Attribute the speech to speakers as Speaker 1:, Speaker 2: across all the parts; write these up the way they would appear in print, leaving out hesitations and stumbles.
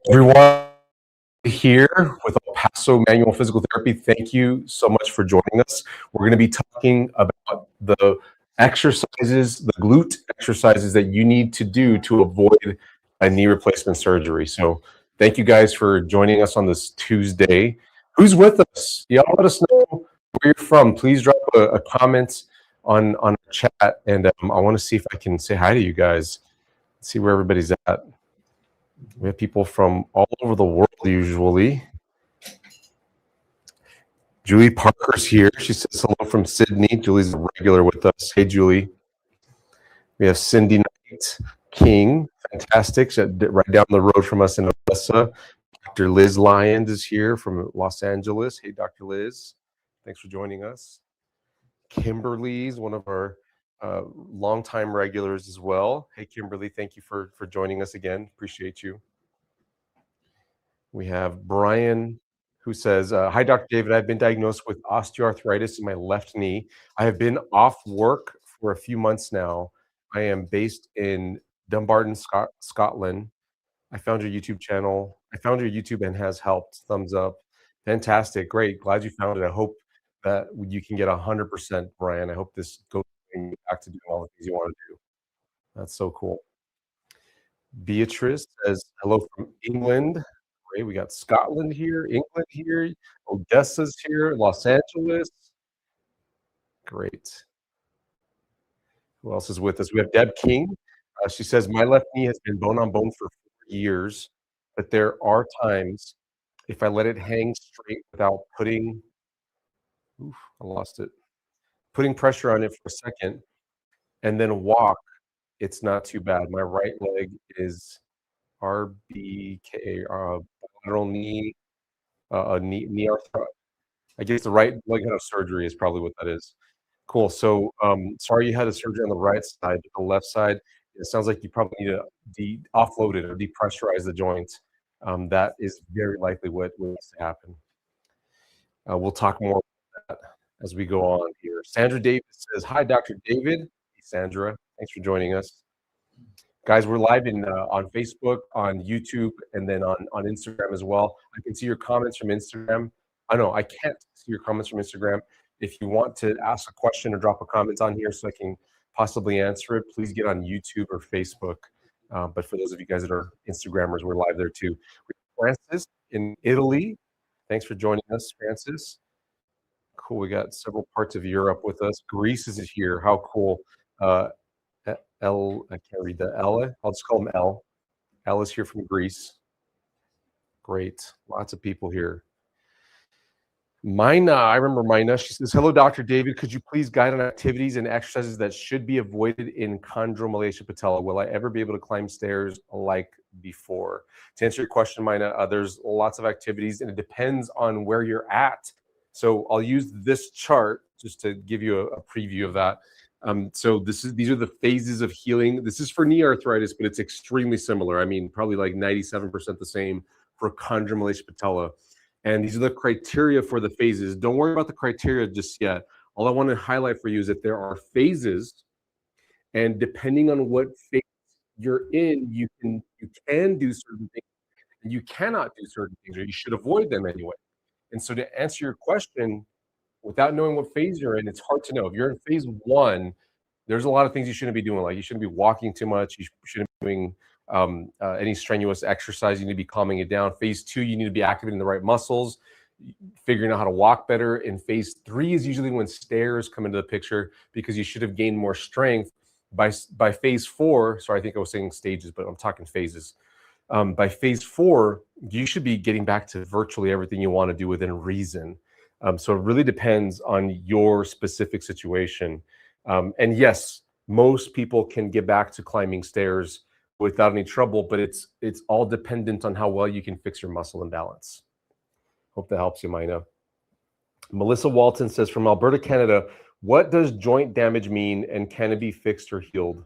Speaker 1: Everyone here with El Paso Manual Physical Therapy, thank you so much for joining us. We're going to be talking about the exercises, the glute exercises that you need to do to avoid a knee replacement surgery. So thank you guys for joining us on this Tuesday. Who's with us? Y'all let us know where you're from. Please drop a comment on our chat, and I want to see if I can say hi to you guys, see where everybody's at. We have people from all over the world usually. Julie Parker's here. She says hello from Sydney. Julie's a regular with us. Hey, Julie. We have Cindy Knight King. Fantastic. She's right down the road from us in Odessa. Dr. Liz Lyons is here from Los Angeles. Hey, Dr. Liz. Thanks for joining us. Kimberly's one of our longtime regulars as well. Hey, Kimberly. Thank you for joining us again. Appreciate you. We have Brian, who says, hi, Dr. David. I've been diagnosed with osteoarthritis in my left knee. I have been off work for a few months now. I am based in Dumbarton, Scotland. I found your YouTube channel. I found your YouTube and has helped. Thumbs up. Fantastic. Great. Glad you found it. I hope that you can get 100%, Brian. I hope this goes back to doing all the things you want to do. That's so cool. Beatrice says, hello from England. Great. We got Scotland here, England here, Odessa's here, Los Angeles. Great. Who else is with us? We have Deb King. She says, my left knee has been bone on bone for 4 years, but there are times if I let it hang straight without putting, I lost it, putting pressure on it for a second and then walk, it's not too bad. My right leg is RBK, lateral knee arthritis. I guess the right leg had a surgery is probably what that is. Cool. So, sorry you had a surgery on the right side, but the left side, it sounds like you probably need to offload it or depressurize the joint. That is very likely what needs to happen. We'll talk more about that as we go on here. Sandra Davis says, hi, Dr. David. Hey, Sandra. Thanks for joining us. Guys, we're live on Facebook, on YouTube, and then on Instagram as well. I can see your comments from Instagram. I can't see your comments from Instagram. If you want to ask a question or drop a comment on here so I can possibly answer it, please get on YouTube or Facebook. But for those of you guys that are Instagrammers, we're live there too. We have Francis in Italy. Thanks for joining us, Francis. Cool. We got several parts of Europe with us. Greece is here. How cool. I can't read that. Ella. I'll just call him L. L is here from Greece. Great. Lots of people here. Mina, I remember Mina. She says, hello, Dr. David. Could you please guide on activities and exercises that should be avoided in chondromalacia patella? Will I ever be able to climb stairs like before? To answer your question, Mina, there's lots of activities, and it depends on where you're at. So I'll use this chart just to give you a preview of that. So these are the phases of healing. This is for knee arthritis, but it's extremely similar. I mean, probably like 97% the same for chondromalacia patella. And these are the criteria for the phases. Don't worry about the criteria just yet. All I want to highlight for you is that there are phases, and depending on what phase you're in, you can do certain things, and you cannot do certain things, or you should avoid them anyway. And so to answer your question, without knowing what phase you're in, it's hard to know. If you're in phase 1, there's a lot of things you shouldn't be doing. Like you shouldn't be walking too much. You shouldn't be doing any strenuous exercise. You need to be calming it down. Phase 2, you need to be activating the right muscles, figuring out how to walk better. And phase 3 is usually when stairs come into the picture because you should have gained more strength. By phase 4, sorry, I think I was saying stages, but I'm talking phases. By phase 4, you should be getting back to virtually everything you want to do within reason. So it really depends on your specific situation. And yes, most people can get back to climbing stairs without any trouble, but it's all dependent on how well you can fix your muscle imbalance. Hope that helps you, Mina. Melissa Walton says, from Alberta, Canada, what does joint damage mean, and can it be fixed or healed?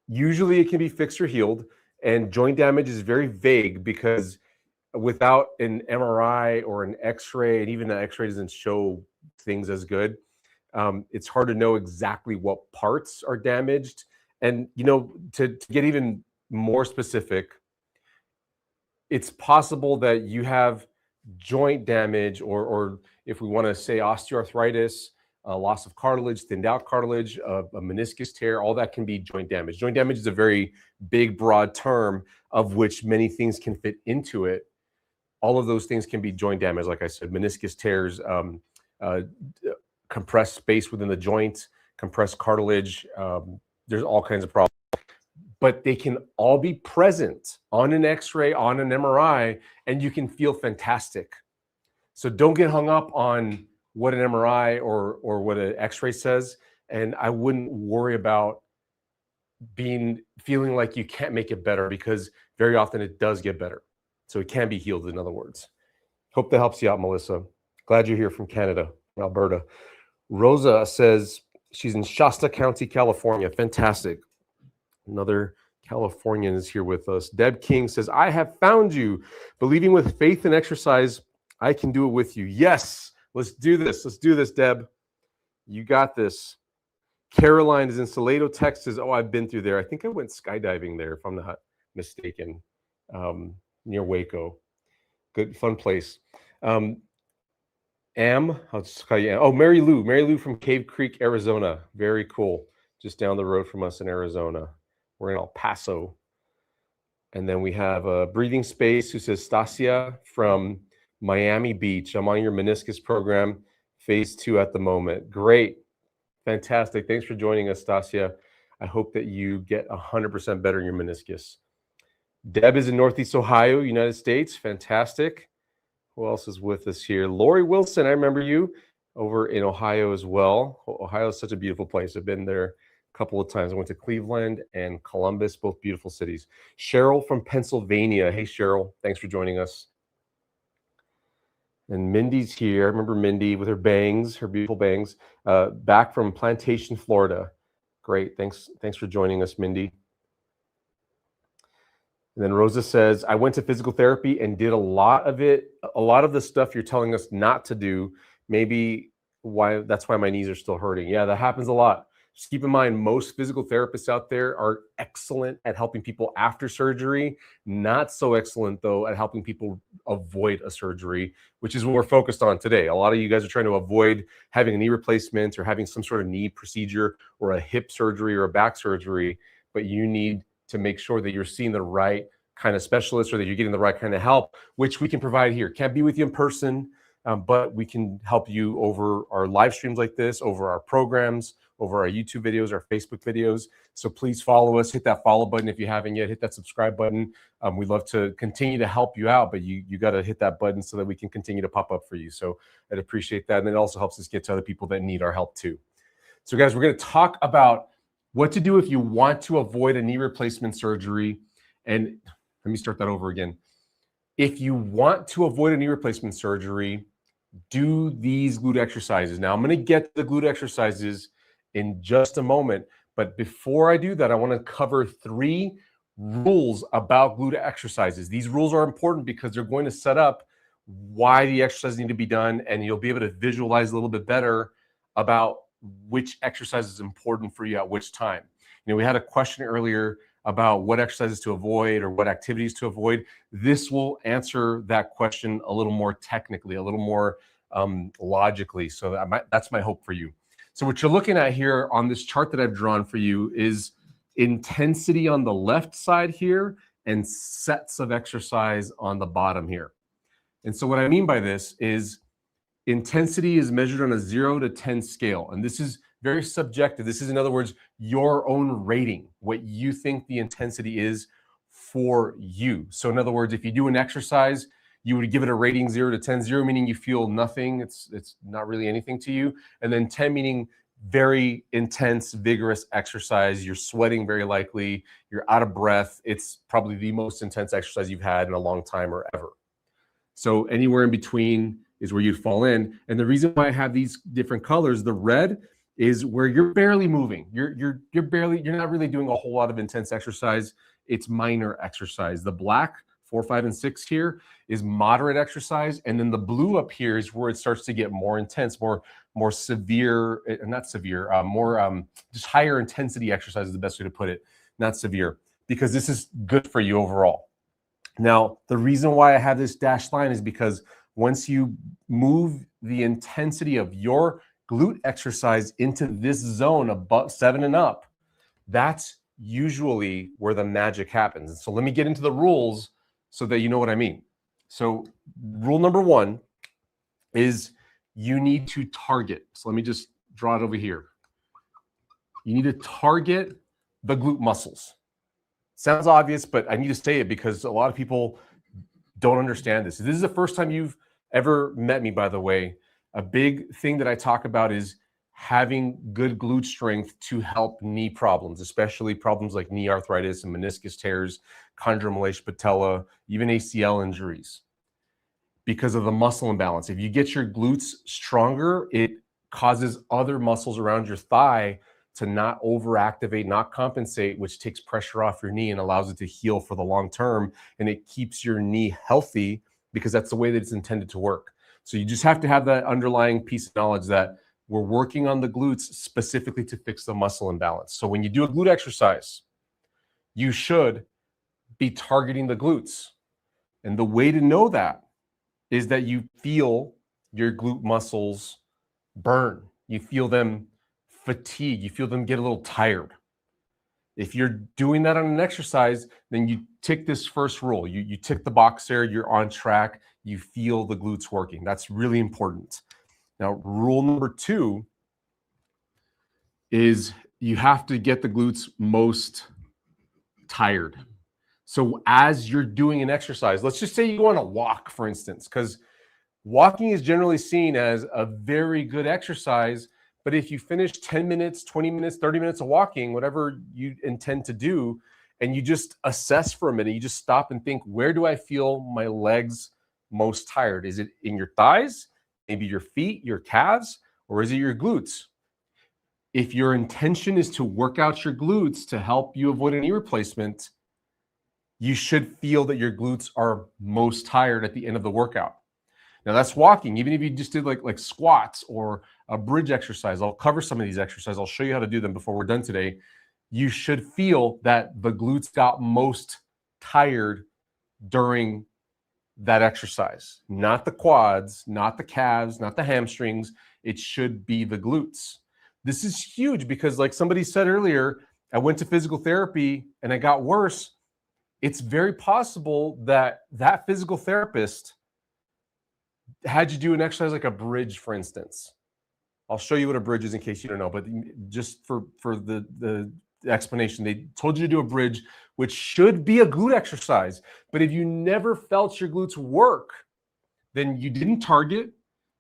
Speaker 1: Usually it can be fixed or healed, and joint damage is very vague because without an MRI or an X-ray, and even an X-ray doesn't show things as good, it's hard to know exactly what parts are damaged. And, to get even more specific, it's possible that you have joint damage, or if we want to say osteoarthritis, loss of cartilage, thinned out cartilage, a meniscus tear, all that can be joint damage. Joint damage is a very big, broad term of which many things can fit into it. All of those things can be joint damage, like I said, meniscus tears, compressed space within the joint, compressed cartilage. There's all kinds of problems. But they can all be present on an X-ray, on an MRI, and you can feel fantastic. So don't get hung up on what an MRI or what an X-ray says, and I wouldn't worry about feeling like you can't make it better, because very often it does get better. So it can be healed, in other words. Hope that helps you out, Melissa. Glad you're here from Canada, Alberta. Rosa says she's in Shasta County, California. Fantastic. Another Californian is here with us. Deb King says, I have found you. Believing with faith and exercise, I can do it with you. Yes, let's do this. Let's do this, Deb. You got this. Caroline is in Salado, Texas. Oh, I've been through there. I think I went skydiving there, if I'm not mistaken, near Waco. Good, fun place. I'll just call you Am. Oh, Mary Lou from Cave Creek, Arizona. Very cool. Just down the road from us in Arizona. We're in El Paso. And then we have a Breathing Space who says, Stasia from Miami Beach. I'm on your meniscus program, phase 2 at the moment. Great. Fantastic. Thanks for joining us, Stasia. I hope that you get 100% better in your meniscus. Deb is in Northeast Ohio, United States. Fantastic. Who else is with us here? Lori Wilson, I remember you over in Ohio as well. Ohio is such a beautiful place. I've been there a couple of times. I went to Cleveland and Columbus, both beautiful cities. Cheryl from Pennsylvania. Hey, Cheryl. Thanks for joining us. And Mindy's here. I remember Mindy with her bangs, her beautiful bangs, back from Plantation, Florida. Great. Thanks for joining us, Mindy. And then Rosa says, I went to physical therapy and did a lot of it. A lot of the stuff you're telling us not to do, maybe that's why my knees are still hurting. Yeah, that happens a lot. Just keep in mind, most physical therapists out there are excellent at helping people after surgery, not so excellent, though, at helping people avoid a surgery, which is what we're focused on today. A lot of you guys are trying to avoid having a knee replacement or having some sort of knee procedure or a hip surgery or a back surgery, but you need to make sure that you're seeing the right kind of specialist or that you're getting the right kind of help, which we can provide here. Can't be with you in person, but we can help you over our live streams like this, over our programs, over our YouTube videos, our Facebook videos. So please follow us, hit that follow button if you haven't yet, hit that subscribe button. We'd love to continue to help you out, but you got to hit that button so that we can continue to pop up for you. So I'd appreciate that. And it also helps us get to other people that need our help too. So guys, we're going to talk about what to do if you want to avoid a knee replacement surgery. And let me start that over again. If you want to avoid a knee replacement surgery, do these glute exercises. Now, I'm going to get to the glute exercises in just a moment. But before I do that, I want to cover 3 rules about glute exercises. These rules are important because they're going to set up why the exercises need to be done, and you'll be able to visualize a little bit better about which exercise is important for you at which time. You know, we had a question earlier about what exercises to avoid or what activities to avoid. This will answer that question a little more technically, a little more logically. So that's my hope for you. So what you're looking at here on this chart that I've drawn for you is intensity on the left side here and sets of exercise on the bottom here. And so what I mean by this is intensity is measured on a 0 to 10 scale. And this is very subjective. This is, in other words, your own rating, what you think the intensity is for you. So in other words, if you do an exercise, you would give it a rating 0 to 10, 0 meaning you feel nothing. It's not really anything to you. And then 10 meaning very intense, vigorous exercise. You're sweating very likely. You're out of breath. It's probably the most intense exercise you've had in a long time or ever. So anywhere in between is where you'd fall in. And the reason why I have these different colors, the red is where you're barely moving. You're not really doing a whole lot of intense exercise. It's minor exercise. The black, 4, 5, and 6 here is moderate exercise. And then the blue up here is where it starts to get more intense, more severe, not severe, more just higher intensity exercise is the best way to put it, not severe. because this is good for you overall. Now, the reason why I have this dashed line is because once you move the intensity of your glute exercise into this zone above 7 and up, that's usually where the magic happens. So let me get into the rules so that you know what I mean. So rule number 1 is you need to target. So let me just draw it over here. You need to target the glute muscles. Sounds obvious, but I need to say it because a lot of people don't understand this. This is the first time you've ever met me, by the way. A big thing that I talk about is having good glute strength to help knee problems, especially problems like knee arthritis and meniscus tears, chondromalacia patella, even ACL injuries, because of the muscle imbalance. If you get your glutes stronger, it causes other muscles around your thigh to not overactivate, not compensate, which takes pressure off your knee and allows it to heal for the long term. And it keeps your knee healthy because that's the way that it's intended to work. So you just have to have that underlying piece of knowledge that we're working on the glutes specifically to fix the muscle imbalance. So when you do a glute exercise, you should be targeting the glutes. And the way to know that is that you feel your glute muscles burn. You feel them fatigue. You feel them get a little tired. If you're doing that on an exercise, then you tick this first rule. You tick the box there, you're on track, you feel the glutes working. That's really important. Now, rule number 2 is you have to get the glutes most tired. So as you're doing an exercise, let's just say you go on a walk, for instance, because walking is generally seen as a very good exercise. But if you finish 10 minutes, 20 minutes, 30 minutes of walking, whatever you intend to do, and you just assess for a minute, you just stop and think, where do I feel my legs most tired? Is it in your thighs, maybe your feet, your calves, or is it your glutes? If your intention is to work out your glutes to help you avoid a knee replacement, you should feel that your glutes are most tired at the end of the workout. Now that's walking. Even if you just did like squats or a bridge exercise, I'll cover some of these exercises. I'll show you how to do them before we're done today. You should feel that the glutes got most tired during that exercise. Not the quads, not the calves, not the hamstrings. It should be the glutes. This is huge because, like somebody said earlier, I went to physical therapy and I got worse. It's very possible that that physical therapist had you do an exercise like a bridge, for instance. I'll show you what a bridge is in case you don't know, but just for the explanation, they told you to do a bridge, which should be a glute exercise. But if you never felt your glutes work, then you didn't target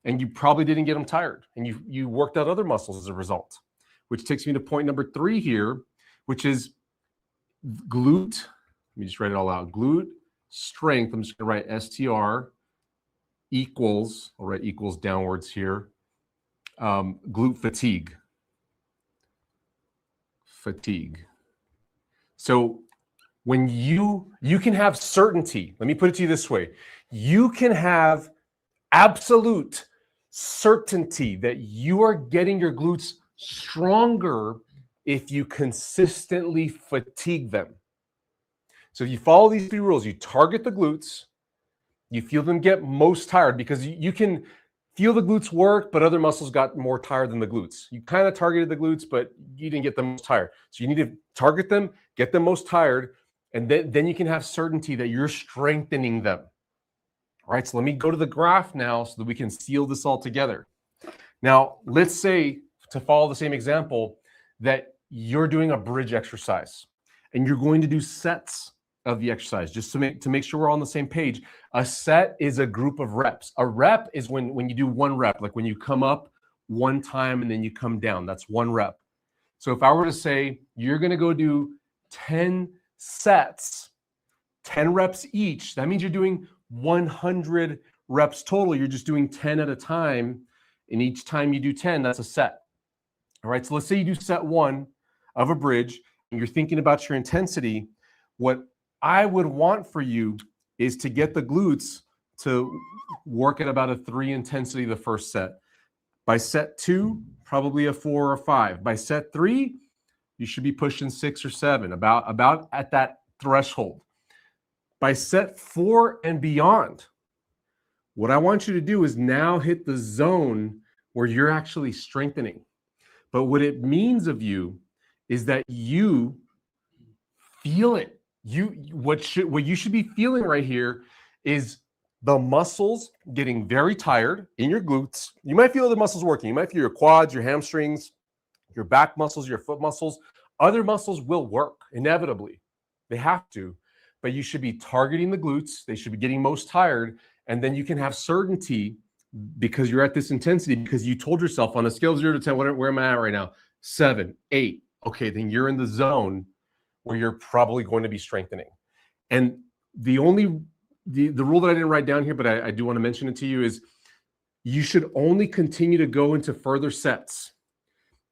Speaker 1: and you probably didn't get them tired. And you worked out other muscles as a result, which takes me to point number 3 here, which is glute. Let me just write it all out. Glute strength. I'm just going to write STR equals, I'll write equals downwards here, glute fatigue. Fatigue. So when you can have certainty, let me put it to you this way, you can have absolute certainty that you are getting your glutes stronger if you consistently fatigue them. So if you follow these 3 rules, you target the glutes, you feel them get most tired because you can feel the glutes work, but other muscles got more tired than the glutes. You kind of targeted the glutes, but you didn't get them most tired. So you need to target them, get them most tired, and then you can have certainty that you're strengthening them. All right, so let me go to the graph now so that we can seal this all together. Now, let's say, to follow the same example, that you're doing a bridge exercise and you're going to do sets of the exercise, just to make sure we're on the same page. A set is a group of reps. A rep is when you do 1 rep, like when you come up 1 time and then you come down. That's 1 rep. So if I were to say you're going to go do 10 sets, 10 reps each, that means you're doing 100 reps total. You're just doing 10 at a time. And each time you do 10, that's a set. All right. So let's say you do set 1 of a bridge and you're thinking about your intensity. What I would want for you is to get the glutes to work at about a 3 intensity the first set. By set 2, probably a 4 or 5. By set 3, you should be pushing 6 or 7, about at that threshold. By set 4 and beyond, what I want you to do is now hit the zone where you're actually strengthening. But what it means of you is that you feel it. What you should be feeling right here is the muscles getting very tired in your glutes. You might feel the muscles working. You might feel your quads, your hamstrings, your back muscles, your foot muscles. Other muscles will work inevitably. They have to. But you should be targeting the glutes. They should be getting most tired. And then you can have certainty because you're at this intensity, because you told yourself on a scale of 0 to 10, where am I at right now? 7, 8. Okay, then you're in the zone where you're probably going to be strengthening. And the rule that I didn't write down here, but I do want to mention it to you, is you should only continue to go into further sets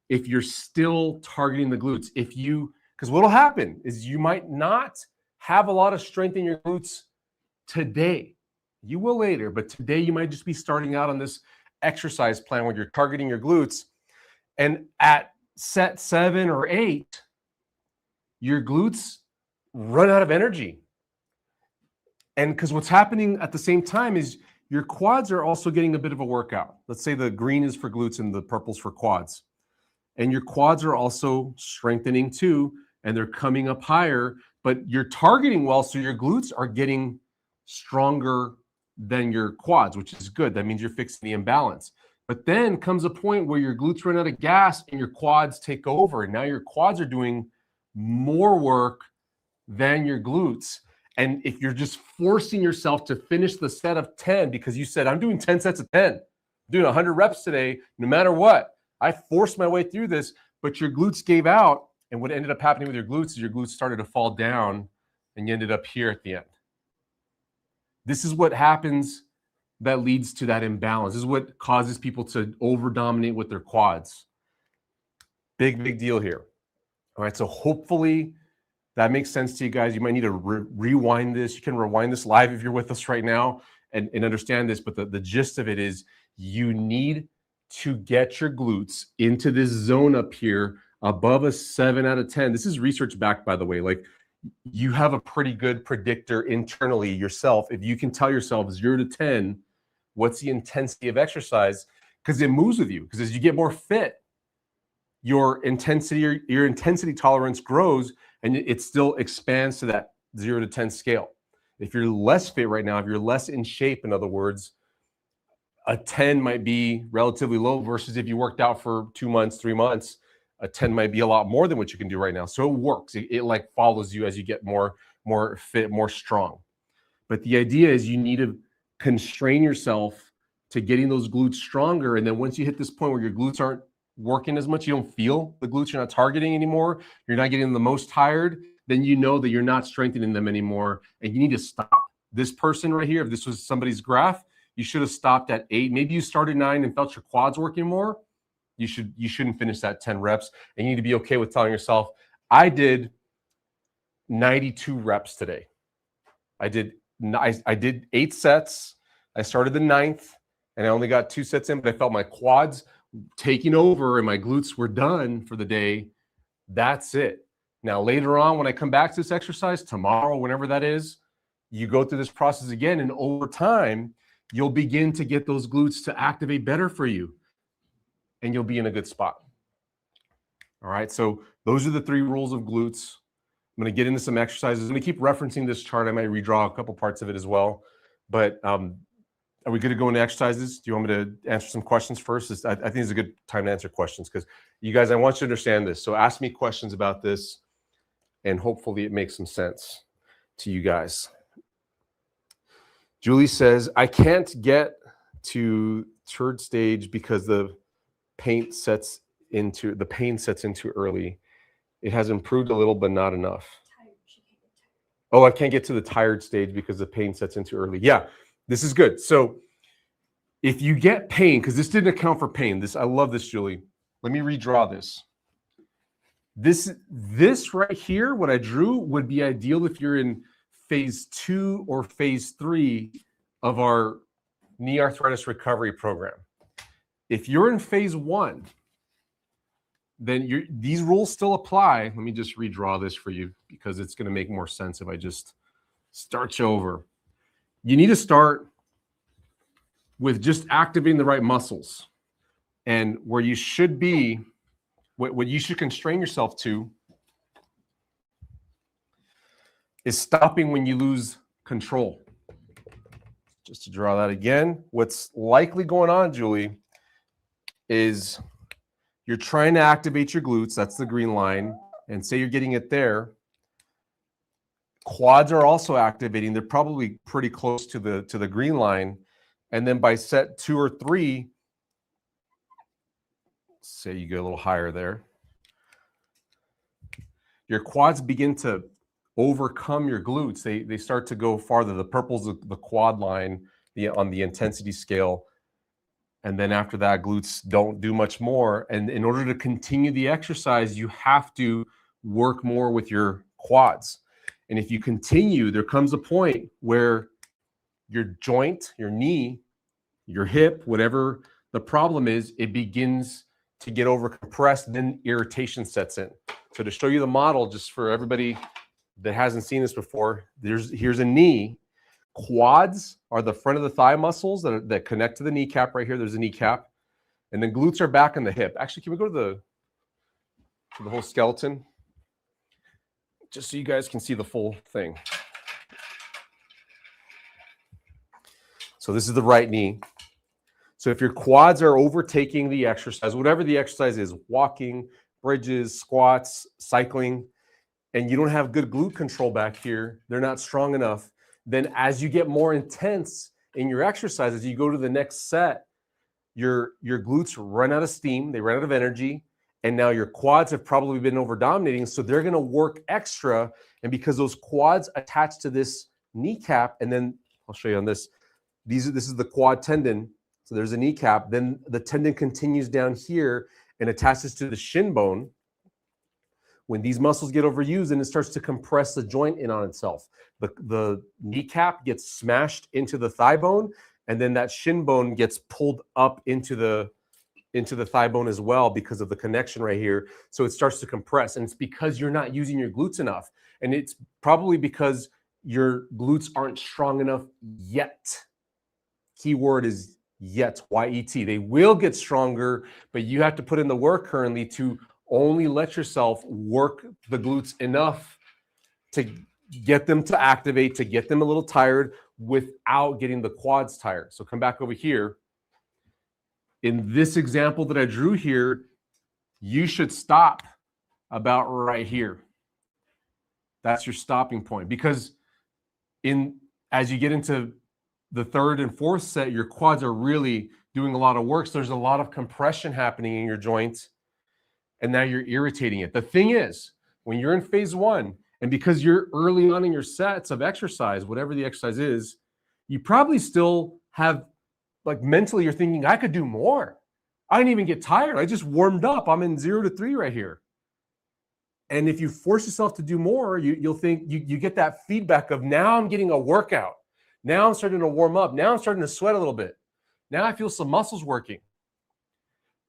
Speaker 1: if you're still targeting the glutes. Because what'll happen is you might not have a lot of strength in your glutes today. You will later, but today you might just be starting out on this exercise plan where you're targeting your glutes. And at set 7 or 8, your glutes run out of energy. And because what's happening at the same time is your quads are also getting a bit of a workout. Let's say the green is for glutes and the purple's for quads. And your quads are also strengthening too, and they're coming up higher, but you're targeting well, so your glutes are getting stronger than your quads, which is good. That means you're fixing the imbalance. But then comes a point where your glutes run out of gas and your quads take over. And now your quads are doing more work than your glutes. And if you're just forcing yourself to finish the set of 10 because you said, I'm doing 10 sets of 10, I'm doing 100 reps today, no matter what, I forced my way through this, but your glutes gave out. And what ended up happening with your glutes is your glutes started to fall down and you ended up here at the end. This is what happens that leads to that imbalance. This is what causes people to over-dominate with their quads. Big deal here. All right, so hopefully that makes sense to you guys. You might need to rewind this. You can rewind this live if you're with us right now and understand this, but the gist of it is you need to get your glutes into this zone up here above a 7 out of 10. This is research backed, by the way. Like, you have a pretty good predictor internally yourself. If you can tell yourself 0 to 10, what's the intensity of exercise? Because it moves with you. Because as you get more fit, your intensity tolerance grows and it still expands to that 0 to 10 scale. If you're less fit right now, if you're less in shape, in other words, a 10 might be relatively low versus if you worked out for 2 months, 3 months, a 10 might be a lot more than what you can do right now. So it works. It like follows you as you get more fit, more strong. But the idea is you need to constrain yourself to getting those glutes stronger. And then once you hit this point where your glutes aren't working as much, you don't feel the glutes, you're not targeting anymore, you're not getting the most tired, then you know that you're not strengthening them anymore and you need to stop. This person right here, if this was somebody's graph, you should have stopped at 8. Maybe you started 9 and felt your quads working more. You shouldn't finish that 10 reps. And you need to be okay with telling yourself, I did 92 reps today. I did 8 sets. I started the 9th and I only got 2 sets in, but I felt my quads taking over and my glutes were done for the day. That's it. Now, later on, when I come back to this exercise, tomorrow, whenever that is, you go through this process again. And over time, you'll begin to get those glutes to activate better for you. And you'll be in a good spot. All right, so those are the 3 rules of glutes. I'm going to get into some exercises. I'm going to keep referencing this chart. I might redraw a couple parts of it as well. But are we good to go into exercises? Do you want me to answer some questions first? I think it's a good time to answer questions because you guys, I want you to understand this. So ask me questions about this, and hopefully it makes some sense to you guys. Julie says, I can't get to 3rd stage because the pain sets into early. It has improved a little, but not enough. Oh, I can't get to the tired stage because the pain sets in too early. Yeah, this is good. So if you get pain, because this didn't account for pain. I love this, Julie. Let me redraw this. This right here, what I drew, would be ideal if you're in phase 2 or phase 3 of our knee arthritis recovery program. If you're in phase 1, then these rules still apply. Let me just redraw this for you because it's going to make more sense if I just start you over. You need to start with just activating the right muscles. And where you should be, what you should constrain yourself to is stopping when you lose control. Just to draw that again, what's likely going on, Julie, is you're trying to activate your glutes. That's the green line. And say you're getting it there. Quads are also activating. They're probably pretty close to the green line. And then by set 2 or 3, say you go a little higher there, your quads begin to overcome your glutes. They start to go farther. The purple's the quad line on the intensity scale. And then after that, glutes don't do much more. And in order to continue the exercise, you have to work more with your quads. And if you continue, there comes a point where your joint, your knee, your hip, whatever the problem is, it begins to get overcompressed, then irritation sets in. So to show you the model, just for everybody that hasn't seen this before, here's a knee. Quads are the front of the thigh muscles that connect to the kneecap right here. There's a kneecap. And then glutes are back in the hip. Actually, can we go to the whole skeleton? Just so you guys can see the full thing. So this is the right knee. So if your quads are overtaking the exercise, whatever the exercise is, walking, bridges, squats, cycling, and you don't have good glute control back here, they're not strong enough, then as you get more intense in your exercises, you go to the next set, your glutes run out of steam, they run out of energy, and now your quads have probably been over dominating, so they're going to work extra. And because those quads attach to this kneecap, and then I'll show you on this, this is the quad tendon. So there's a kneecap. Then the tendon continues down here and attaches to the shin bone. When these muscles get overused, and it starts to compress the joint in on itself. The kneecap gets smashed into the thigh bone, and then that shin bone gets pulled up into the thigh bone as well because of the connection right here. So it starts to compress, and it's because you're not using your glutes enough. And it's probably because your glutes aren't strong enough yet. Key word is yet, Y-E-T. They will get stronger, but you have to put in the work currently to only let yourself work the glutes enough to get them to activate, to get them a little tired without getting the quads tired. So come back over here. In this example that I drew here, you should stop about right here. That's your stopping point, because as you get into the third and fourth set, your quads are really doing a lot of work. So there's a lot of compression happening in your joints, and now you're irritating it. The thing is, when you're in phase 1, and because you're early on in your sets of exercise, whatever the exercise is, you probably still have, like, mentally you're thinking, I could do more. I didn't even get tired. I just warmed up. I'm in 0 to 3 right here. And if you force yourself to do more, you'll think you get that feedback of, now I'm getting a workout. Now I'm starting to warm up. Now I'm starting to sweat a little bit. Now I feel some muscles working.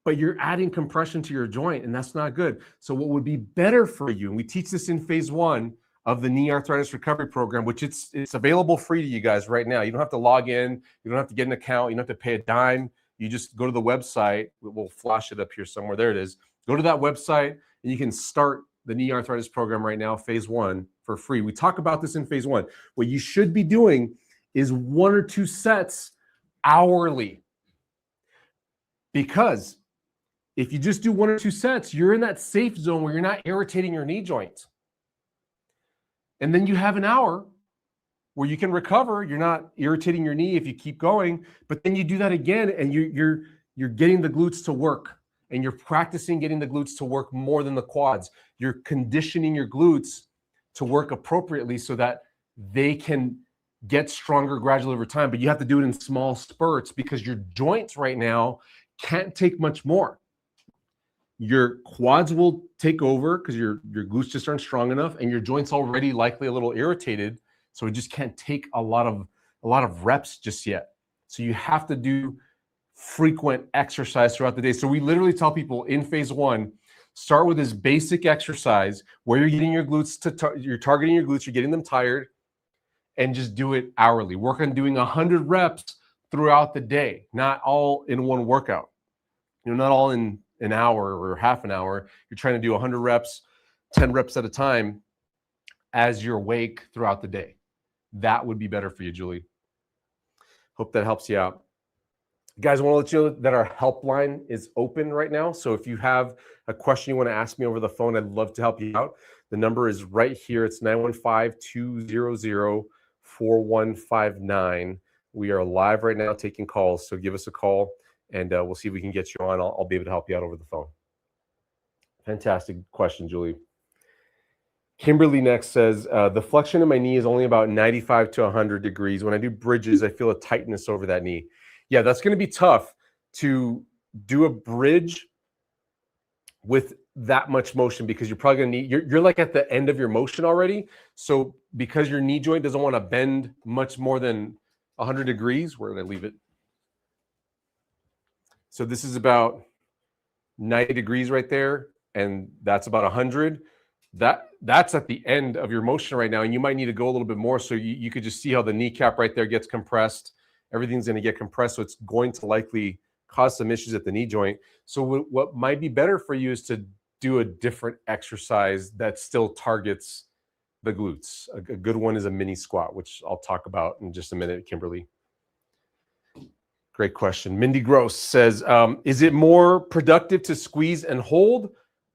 Speaker 1: But you're adding compression to your joint, and that's not good. So what would be better for you, and we teach this in phase 1 of the knee arthritis recovery program, which it's available free to you guys right now. You don't have to log in. You don't have to get an account. You don't have to pay a dime. You just go to the website. We'll flash it up here somewhere. There it is. Go to that website, and you can start the knee arthritis program right now, phase 1, for free. We talk about this in phase 1. What you should be doing is 1 or 2 sets hourly. Because if you just do 1 or 2 sets, you're in that safe zone where you're not irritating your knee joint. And then you have an hour where you can recover. You're not irritating your knee if you keep going, but then you do that again, and you're getting the glutes to work, and you're practicing getting the glutes to work more than the quads. You're conditioning your glutes to work appropriately so that they can get stronger gradually over time, but you have to do it in small spurts because your joints right now can't take much more. Your quads will take over because your glutes just aren't strong enough, and your joints already likely a little irritated, so it just can't take a lot of reps just yet. So you have to do frequent exercise throughout the day. So we literally tell people in phase 1, Start with this basic exercise where you're getting your glutes you're targeting your glutes, you're getting them tired, and just do it hourly. Work on doing 100 reps throughout the day, not all in one workout. Not all in an hour or half an hour. You're trying to do 100 reps, 10 reps at a time as you're awake throughout the day. That would be better for you, Julie. Hope that helps you out. Guys, I want to let you know that our helpline is open right now. So if you have a question you want to ask me over the phone, I'd love to help you out. The number is right here. It's 915-200-4159. We are live right now taking calls. So give us a call and we'll see if we can get you on. I'll be able to help you out over the phone. Fantastic question, Julie. Kimberly next says, the flexion in my knee is only about 95 to 100 degrees. When I do bridges, I feel a tightness over that knee. Yeah, that's going to be tough to do a bridge with that much motion because you're probably going to need, you're like at the end of your motion already. So because your knee joint doesn't want to bend much more than 100 degrees, where did I leave it? So this is about 90 degrees right there, and that's about 100. That's at the end of your motion right now, and you might need to go a little bit more. So you could just see how the kneecap right there gets compressed. Everything's going to get compressed, so it's going to likely cause some issues at the knee joint. So what might be better for you is to do a different exercise that still targets the glutes. A good one is a mini squat, which I'll talk about in just a minute, Kimberly. Great question. Mindy Gross says, is it more productive to squeeze and hold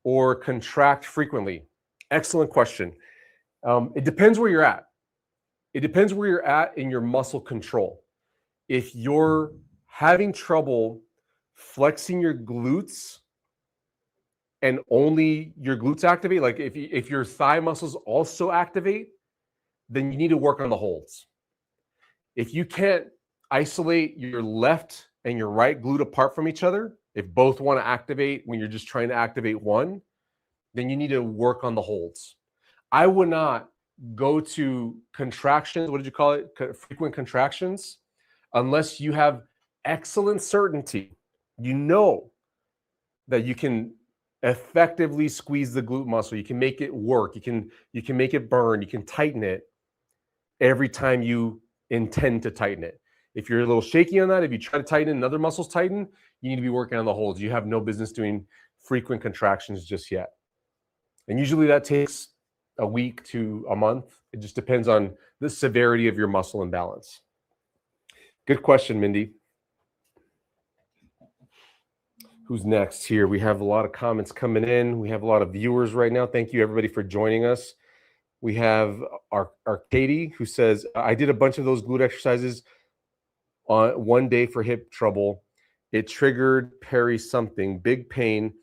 Speaker 1: or contract frequently? Excellent question. It depends where you're at. It depends where you're at in your muscle control. If you're having trouble flexing your glutes and only your glutes activate, like if your thigh muscles also activate, then you need to work on the holds. If you can't isolate your left and your right glute apart from each other, if both want to activate when you're just trying to activate one, then you need to work on the holds. I would not go to contractions, what did you call it? Frequent contractions, unless you have excellent certainty. You know that you can effectively squeeze the glute muscle. You can make it work. You can make it burn. You can tighten it every time you intend to tighten it. If you're a little shaky on that, if you try to tighten and other muscles tighten, you need to be working on the holds. You have no business doing frequent contractions just yet. And usually that takes a week to a month. It just depends on the severity of your muscle imbalance. Good question, Mindy. Who's next here? We have a lot of comments coming in. We have a lot of viewers right now. Thank you, everybody, for joining us. We have our Katie, who says, I did a bunch of those glute exercises on one day for hip trouble. It triggered peri something, big pain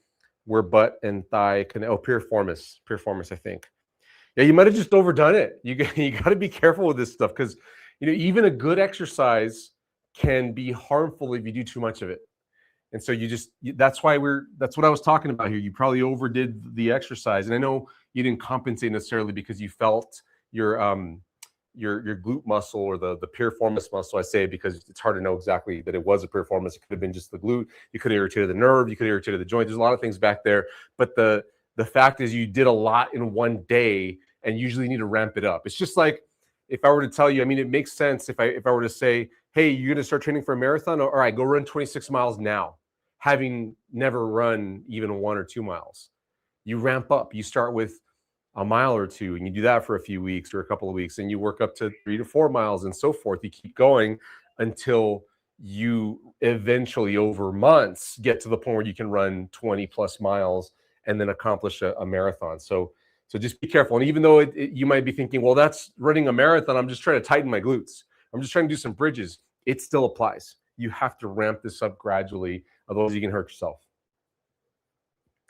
Speaker 1: where butt and thigh can, piriformis, I think. Yeah, you might have just overdone it. You got to be careful with this stuff because, even a good exercise can be harmful if you do too much of it. And so that's what I was talking about here. You probably overdid the exercise. And I know you didn't compensate necessarily because you felt your glute muscle or the piriformis muscle. I say it because it's hard to know exactly that it was a piriformis. It could have been just the glute. You could have irritated the nerve. You could have irritated the joint. There's a lot of things back there. But the fact is you did a lot in one day and usually need to ramp it up. It's just like if I were to tell you, it makes sense if I were to say, hey, you're going to start training for a marathon? All right, go run 26 miles now, having never run even 1 or 2 miles. You ramp up. You start with a mile or two, and you do that for a few weeks or a couple of weeks, and you work up to 3 to 4 miles and so forth. You keep going until you eventually, over months, get to the point where you can run 20 plus miles and then accomplish a marathon. So just be careful. And even though you might be thinking, well, that's running a marathon, I'm just trying to tighten my glutes, I'm just trying to do some bridges, it still applies. You have to ramp this up gradually, otherwise you can hurt yourself.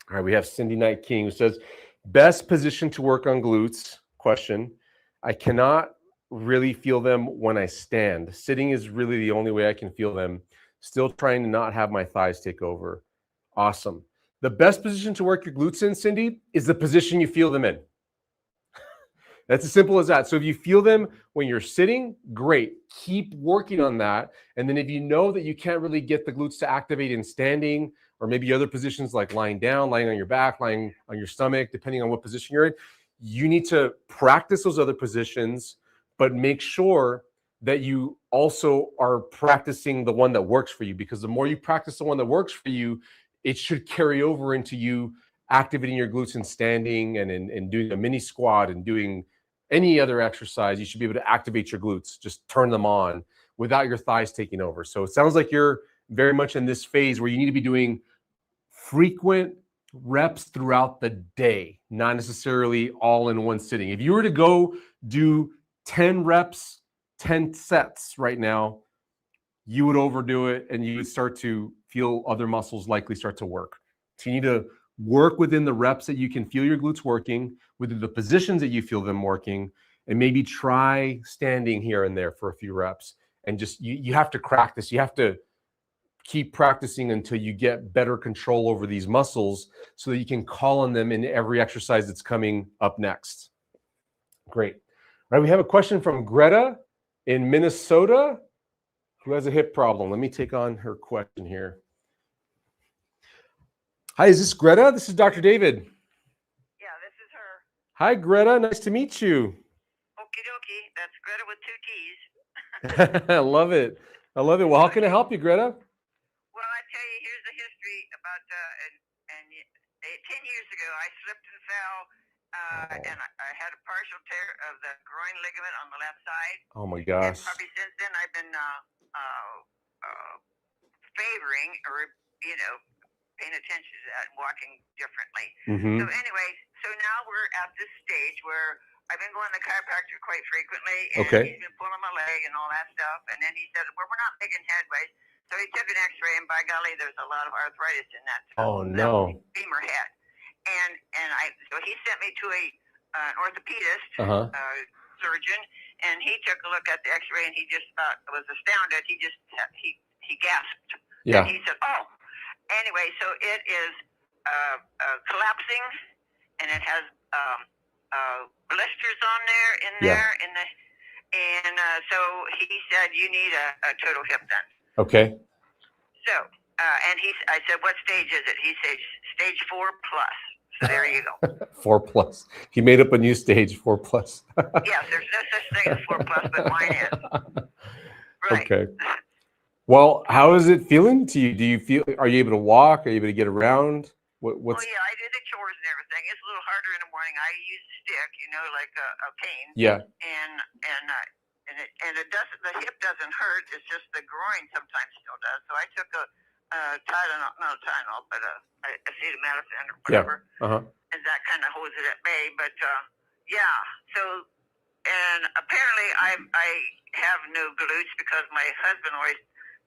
Speaker 1: All right, we have Cindy Knight King, who says, best position to work on glutes? Question. I cannot really feel them when I stand. Sitting is really the only way I can feel them. Still trying to not have my thighs take over. Awesome. The best position to work your glutes in, Cindy, is the position you feel them in. That's as simple as that. So if you feel them when you're sitting, great. Keep working on that. And then if you know that you can't really get the glutes to activate in standing or maybe other positions like lying down, lying on your back, lying on your stomach, depending on what position you're in. You need to practice those other positions, but make sure that you also are practicing the one that works for you, because the more you practice the one that works for you, it should carry over into you activating your glutes and standing and doing a mini squat and doing any other exercise. You should be able to activate your glutes, just turn them on without your thighs taking over. So it sounds like you're very much in this phase where you need to be doing frequent reps throughout the day, not necessarily all in one sitting. If you were to go do 10 reps, 10 sets right now, you would overdo it and you would start to feel other muscles likely start to work. So you need to work within the reps that you can feel your glutes working, within the positions that you feel them working, and maybe try standing here and there for a few reps. And just, you have to crack this. You have to keep practicing until you get better control over these muscles so that you can call on them in every exercise that's coming up next. Great. All right, we have a question from Greta in Minnesota who has a hip problem. Let me take on her question here. Hi, is this Greta? This is Dr. David.
Speaker 2: Yeah, this is her.
Speaker 1: Hi, Greta. Nice to meet you.
Speaker 2: Okie dokie. That's Greta with 2 T's.
Speaker 1: I love it. I love it. Well, how can I help you, Greta?
Speaker 2: Well, I tell you, here's the history about 10 years ago, I slipped and fell, and I had a partial tear of the groin ligament on the left side.
Speaker 1: Oh my gosh.
Speaker 2: And probably since then, I've been favoring or, paying attention to that and walking differently.
Speaker 1: Mm-hmm.
Speaker 2: So anyway, now we're at this stage where I've been going to the chiropractor quite frequently, and he's been pulling my leg and all that stuff. And then he said, well, we're not making headway. So he took an x-ray, and by golly, there's a lot of arthritis in that, that femur head. So he sent me to an orthopedist, surgeon, and he took a look at the x-ray, and he just was astounded. He gasped.
Speaker 1: Yeah.
Speaker 2: And he said, oh. Anyway, so it is collapsing, and it has blisters on there, so he said you need a total hip done.
Speaker 1: Okay.
Speaker 2: So, I said, what stage is it? He said, stage 4+. So there you go.
Speaker 1: 4+. He made up a new stage, 4+.
Speaker 2: Yes, there's no such thing as 4+, but mine is. Right.
Speaker 1: Okay. Well, how is it feeling to you? Do you feel, are you able to walk? Are you able to get around?
Speaker 2: Well, yeah, I do the chores and everything. It's a little harder in the morning. I use a stick, like a cane.
Speaker 1: Yeah.
Speaker 2: And it doesn't. The hip doesn't hurt. It's just the groin sometimes still does. So I took a Tylenol, not a Tylenol, but acetaminophen or whatever, and that kind of holds it at bay. But yeah. So, and apparently I have no glutes because my husband always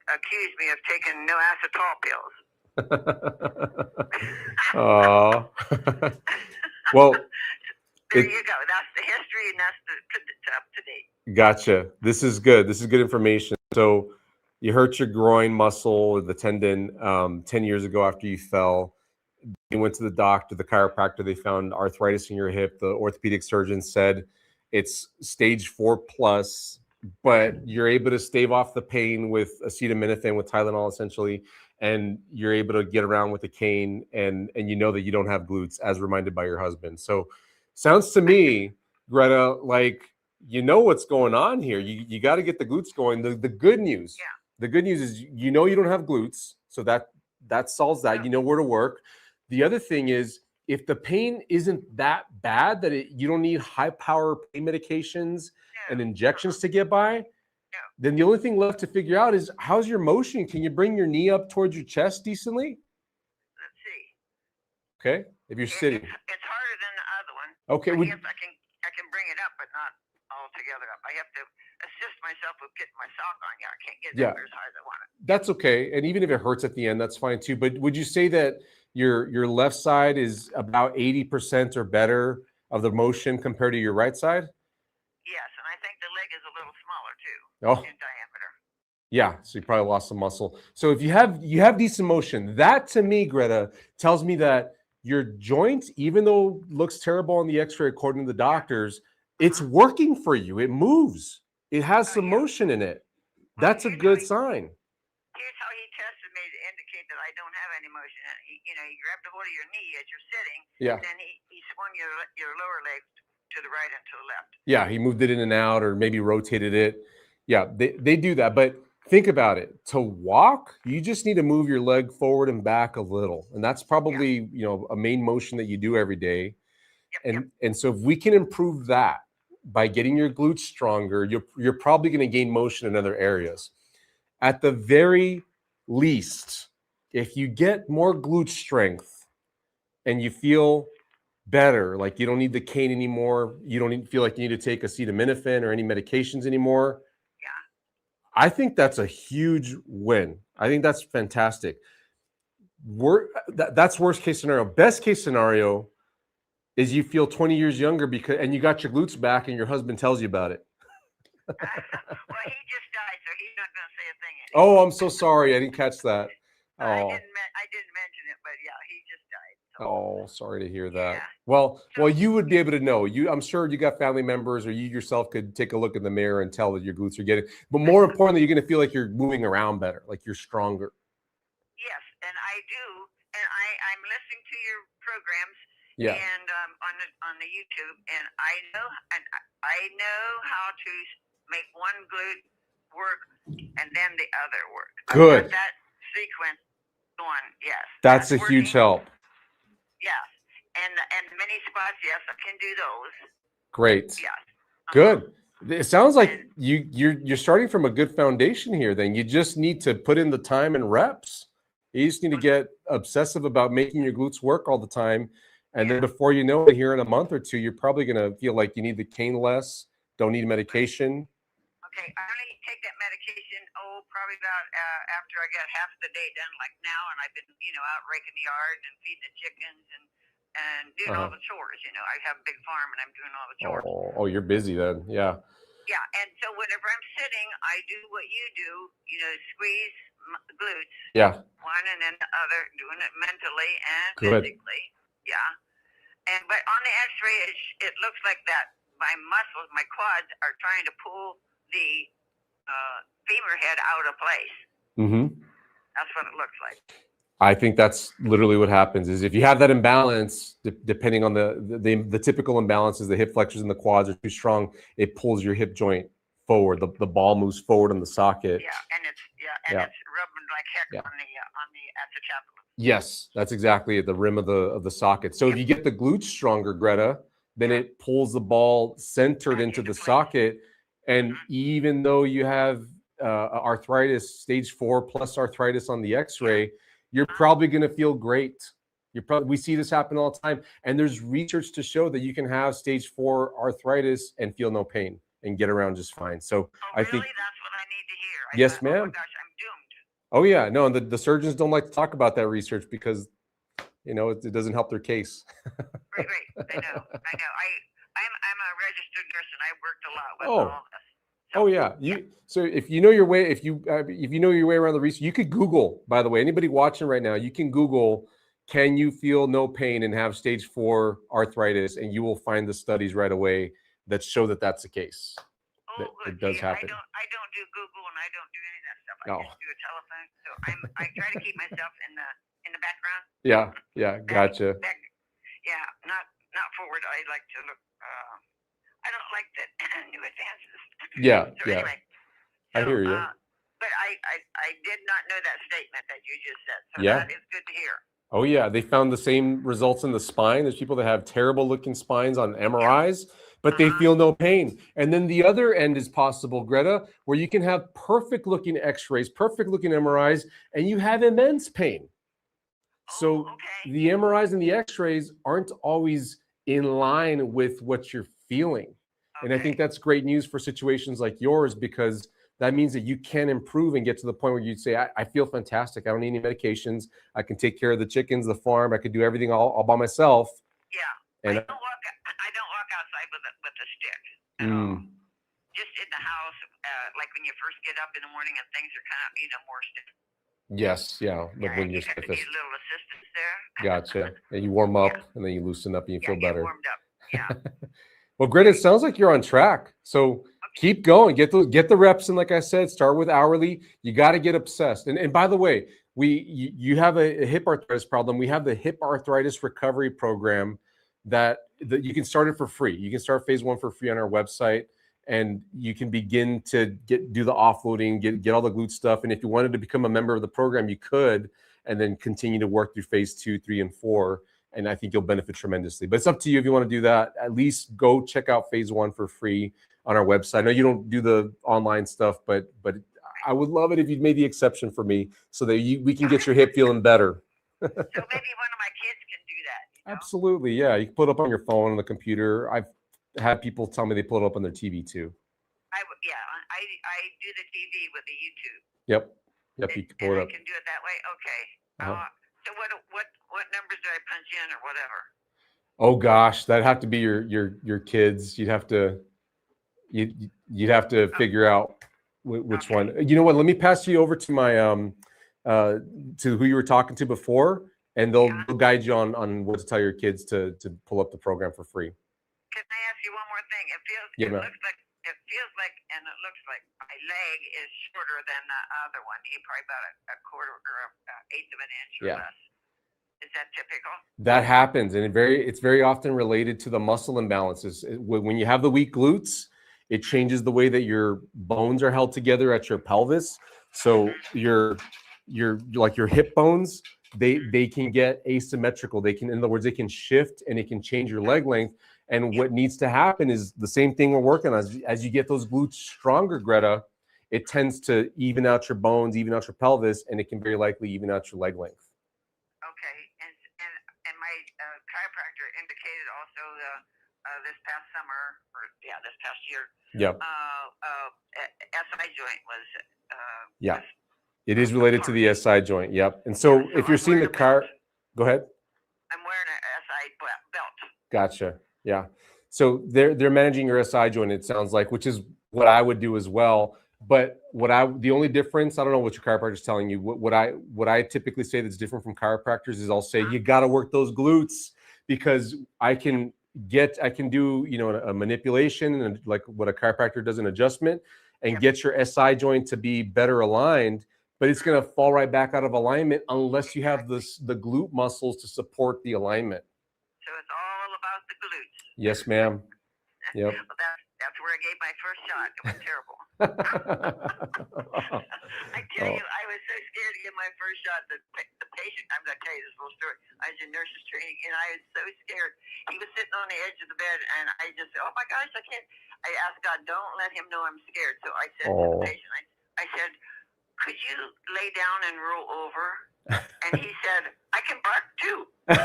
Speaker 2: accused me of taking no acetol pills.
Speaker 1: Oh. Well,
Speaker 2: there you go. That's the history, and that's the up to date.
Speaker 1: Gotcha. This is good. This is good information. So you hurt your groin muscle, the tendon, 10 years ago after you fell. You went to the doctor, the chiropractor. They found arthritis in your hip. The orthopedic surgeon said it's stage 4+, but you're able to stave off the pain with acetaminophen, with Tylenol, essentially, and you're able to get around with a cane, and you know that you don't have glutes, as reminded by your husband. So sounds to me, Greta, like you know what's going on here. You got to get the glutes going. The good news, the good news is you know you don't have glutes, so that solves that. You know where to work. The other thing is, if the pain isn't that bad that you don't need high power pain medications and injections to get by, then the only thing left to figure out is how's your motion? Can you bring your knee up towards your chest decently?
Speaker 2: Let's see.
Speaker 1: Okay, if you're sitting.
Speaker 2: It's harder than the other one.
Speaker 1: Okay.
Speaker 2: I can bring it up, but not all together up. I have to assist myself with getting my sock on. Yeah, I can't get it as high as I want it.
Speaker 1: That's okay. And even if it hurts at the end, that's fine too. But would you say that your left side is about 80% or better of the motion compared to your right side?
Speaker 2: Yes, and I think the leg is a little smaller too in diameter.
Speaker 1: Yeah, so you probably lost some muscle. So if you have decent motion, that to me, Greta, tells me that your joint, even though it looks terrible on the x-ray according to the doctors, it's working for you. It moves. It has some motion in it. That's a good sign.
Speaker 2: Here's how he tested me to indicate that I don't have any motion. And he grabbed a hold of your knee as you're sitting.
Speaker 1: Yeah.
Speaker 2: And then he swung your lower legs to the right and to the left.
Speaker 1: Yeah, he moved it in and out, or maybe rotated it. Yeah, they do that. But think about it. To walk, you just need to move your leg forward and back a little. And that's probably, a main motion that you do every day. And so if we can improve that by getting your glutes stronger, you're probably going to gain motion in other areas. At the very least, if you get more glute strength and you feel better, like you don't need the cane anymore, you don't feel like you need to take acetaminophen or any medications anymore, I think that's a huge win. I think that's fantastic. That's worst case scenario. Best case scenario is you feel 20 years younger and you got your glutes back and your husband tells you about it.
Speaker 2: Well, he just died, so he's not going to say a thing anymore.
Speaker 1: Oh, I'm so sorry. I didn't catch that.
Speaker 2: I didn't mention it, but yeah, he just died. So.
Speaker 1: Oh, sorry to hear that. Yeah. Well, you would be able to know. I'm sure you got family members, or you yourself could take a look in the mirror and tell that your glutes are getting. But more importantly, you're going to feel like you're moving around better, like you're stronger.
Speaker 2: Yes, and I do, and I'm listening to your programs.
Speaker 1: Yeah.
Speaker 2: And on the YouTube, and I know how to make one glute work and then the other work.
Speaker 1: Good.
Speaker 2: I've got that sequence going. Yes.
Speaker 1: That's a huge help.
Speaker 2: Yes, and many spots. Yes, I can do those.
Speaker 1: Great.
Speaker 2: Yes.
Speaker 1: Good. It sounds like you're starting from a good foundation here. Then you just need to put in the time and reps. You just need to get obsessive about making your glutes work all the time. And then before you know it, here in a month or two, you're probably going to feel like you need the cane less, don't need medication.
Speaker 2: Okay, I only take that medication, probably about after I got half the day done, like now, and I've been, out raking the yard and feeding the chickens and doing all the chores. I have a big farm and I'm doing all the chores.
Speaker 1: Oh, you're busy then, yeah.
Speaker 2: Yeah, and so whenever I'm sitting, I do what you do, squeeze glutes.
Speaker 1: Yeah.
Speaker 2: One and then the other, doing it mentally and physically. Yeah. But on the X-ray, it looks like that my muscles, my quads, are trying to pull the femur head out of place.
Speaker 1: Mm-hmm.
Speaker 2: That's what it looks like.
Speaker 1: I think that's literally what happens. Is if you have that imbalance, depending on the typical imbalance is the hip flexors and the quads are too strong, it pulls your hip joint forward. The ball moves forward on the socket.
Speaker 2: Yeah, and it's rubbing like heck on the acetabulum.
Speaker 1: Yes, that's exactly the rim of the socket. So if you get the glutes stronger, Greta, then it pulls the ball centered into the socket. And even though you have arthritis, stage 4 plus arthritis on the X-ray, you're probably going to feel great. We see this happen all the time. And there's research to show that you can have stage 4 arthritis and feel no pain and get around just fine. So I think
Speaker 2: that's what I need to hear.
Speaker 1: Yes, ma'am.
Speaker 2: Oh my gosh, I'm doomed.
Speaker 1: Oh yeah, no, and the surgeons don't like to talk about that research because, it doesn't help their case.
Speaker 2: Right. I know. I'm a registered nurse and I worked a lot with all this.
Speaker 1: Oh yeah. So if you know your way, if you know your way around the research, you could Google. By the way, anybody watching right now, you can Google, "Can you feel no pain and have stage 4 arthritis?" and you will find the studies right away that show that that's the case.
Speaker 2: That
Speaker 1: it does happen.
Speaker 2: I don't do Google and I don't do any of that stuff. I just do a telephone. So I try to keep myself in the background.
Speaker 1: Yeah, gotcha.
Speaker 2: Not forward. I like to look. I don't like the new advances.
Speaker 1: Anyway, I hear you.
Speaker 2: But I did not know that statement that you just said. So that is good to hear.
Speaker 1: Oh yeah, they found the same results in the spine. There's people that have terrible looking spines on MRIs, but they feel no pain. And then the other end is possible, Greta, where you can have perfect looking X-rays, perfect looking MRIs, and you have immense pain. So the MRIs and the X-rays aren't always in line with what you're feeling. And I think that's great news for situations like yours, because that means that you can improve and get to the point where you'd say, I feel fantastic. I don't need any medications. I can take care of the chickens, the farm. I could do everything all by myself.
Speaker 2: Yeah. And I don't walk outside with a stick at all. Just in the house, like when you first get up in the morning and things are kind of, more stiff.
Speaker 1: Yes, yeah. But when you're
Speaker 2: stiffest. You need a little assistance there.
Speaker 1: Gotcha. And you warm up and then you loosen up and you feel better.
Speaker 2: Warmed up. Yeah.
Speaker 1: Well, Greta, it sounds like you're on track. So keep going. Get the reps in, like I said, start with hourly. You got to get obsessed. And by the way, You have a hip arthritis problem. We have the hip arthritis recovery program that you can start it for free. You can start phase 1 for free on our website, and you can begin to do the offloading, get all the glute stuff. And if you wanted to become a member of the program, you could, and then continue to work through phase 2, 3, and 4. And I think you'll benefit tremendously. But it's up to you if you want to do that. At least go check out phase 1 for free on our website. I know you don't do the online stuff, but I would love it if you'd made the exception for me so that we can get your hip feeling better.
Speaker 2: So maybe one of my kids can do that. You know?
Speaker 1: Absolutely, yeah. You can put it up on your phone, on the computer. I've had people tell me they put it up on their TV too.
Speaker 2: I do the TV with the YouTube.
Speaker 1: Yep. You can pull it up.
Speaker 2: I can do it that way. Okay. So what numbers do I punch in or whatever?
Speaker 1: Oh gosh, that'd have to be your kids. You'd have to figure out which one. You know what? Let me pass you over to my to who you were talking to before, and they'll guide you on what to tell your kids to pull up the program for free.
Speaker 2: Can I ask you one more thing? It feels like and it looks like my leg is shorter than the other one. Probably about a quarter or an eighth of an inch or less. Is that typical?
Speaker 1: That happens, and it's very often related to the muscle imbalances. When you have the weak glutes, it changes the way that your bones are held together at your pelvis. So your hip bones, they can get asymmetrical. In other words, they can shift and it can change your leg length. And what needs to happen is the same thing we're working on. As you get those glutes stronger, Greta, it tends to even out your bones, even out your pelvis, and it can very likely even out your leg length.
Speaker 2: Okay, and my chiropractor indicated also this past summer, this past year.
Speaker 1: Yep.
Speaker 2: SI joint was.
Speaker 1: It is related to the SI joint. Yep. And so if you're seeing the car, go ahead.
Speaker 2: I'm wearing an SI belt.
Speaker 1: Gotcha. Yeah. So they're managing your SI joint, it sounds like, which is what I would do as well. But the only difference, I don't know what your chiropractor is telling you. What I typically say that's different from chiropractors is I'll say you got to work those glutes, because I can do a manipulation and like what a chiropractor does, an adjustment, and get your SI joint to be better aligned. But it's going to fall right back out of alignment unless you have the glute muscles to support the alignment.
Speaker 2: So it's all about the glutes.
Speaker 1: Yes, ma'am. Yep.
Speaker 2: Well, that's where I gave my first shot. It was terrible. I tell you, I was so scared to get my first shot. The patient, I'm going to tell you this little story. I was in nurses training, and I was so scared. He was sitting on the edge of the bed, and I just said, oh my gosh, I can't. I asked God, don't let him know I'm scared. So I said to the patient, I said, could you lay down and roll over? And he said, I can bark too. And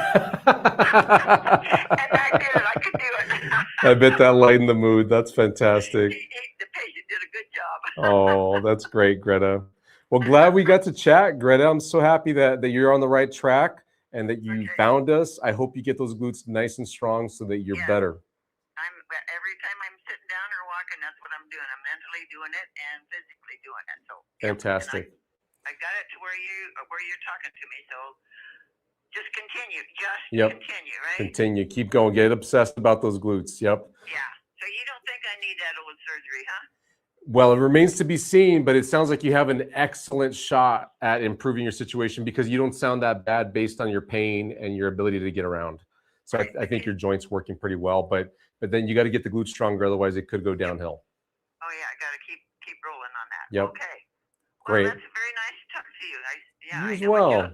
Speaker 2: I did it. I could do it.
Speaker 1: I bet that lightened the mood. That's fantastic.
Speaker 2: The patient did a good job.
Speaker 1: Oh, that's great, Greta. Well, glad we got to chat, Greta. I'm so happy that you're on the right track and that you found us. I hope you get those glutes nice and strong so that you're better.
Speaker 2: Every time I'm sitting down or walking, that's what I'm doing. I'm mentally doing it and physically doing it. So
Speaker 1: fantastic.
Speaker 2: I got it to where you're talking to me. So just continue. Continue, right?
Speaker 1: Continue. Keep going. Get obsessed about those glutes. Yep.
Speaker 2: Yeah. So you don't think I need that old surgery, huh?
Speaker 1: Well, it remains to be seen, but it sounds like you have an excellent shot at improving your situation, because you don't sound that bad based on your pain and your ability to get around. So I think your joint's working pretty well, but then you got to get the glutes stronger, otherwise it could go downhill.
Speaker 2: Oh yeah, I got to keep rolling on that.
Speaker 1: Yep.
Speaker 2: Okay.
Speaker 1: Great.
Speaker 2: Well, that's very nice to talk to you.
Speaker 1: You as well.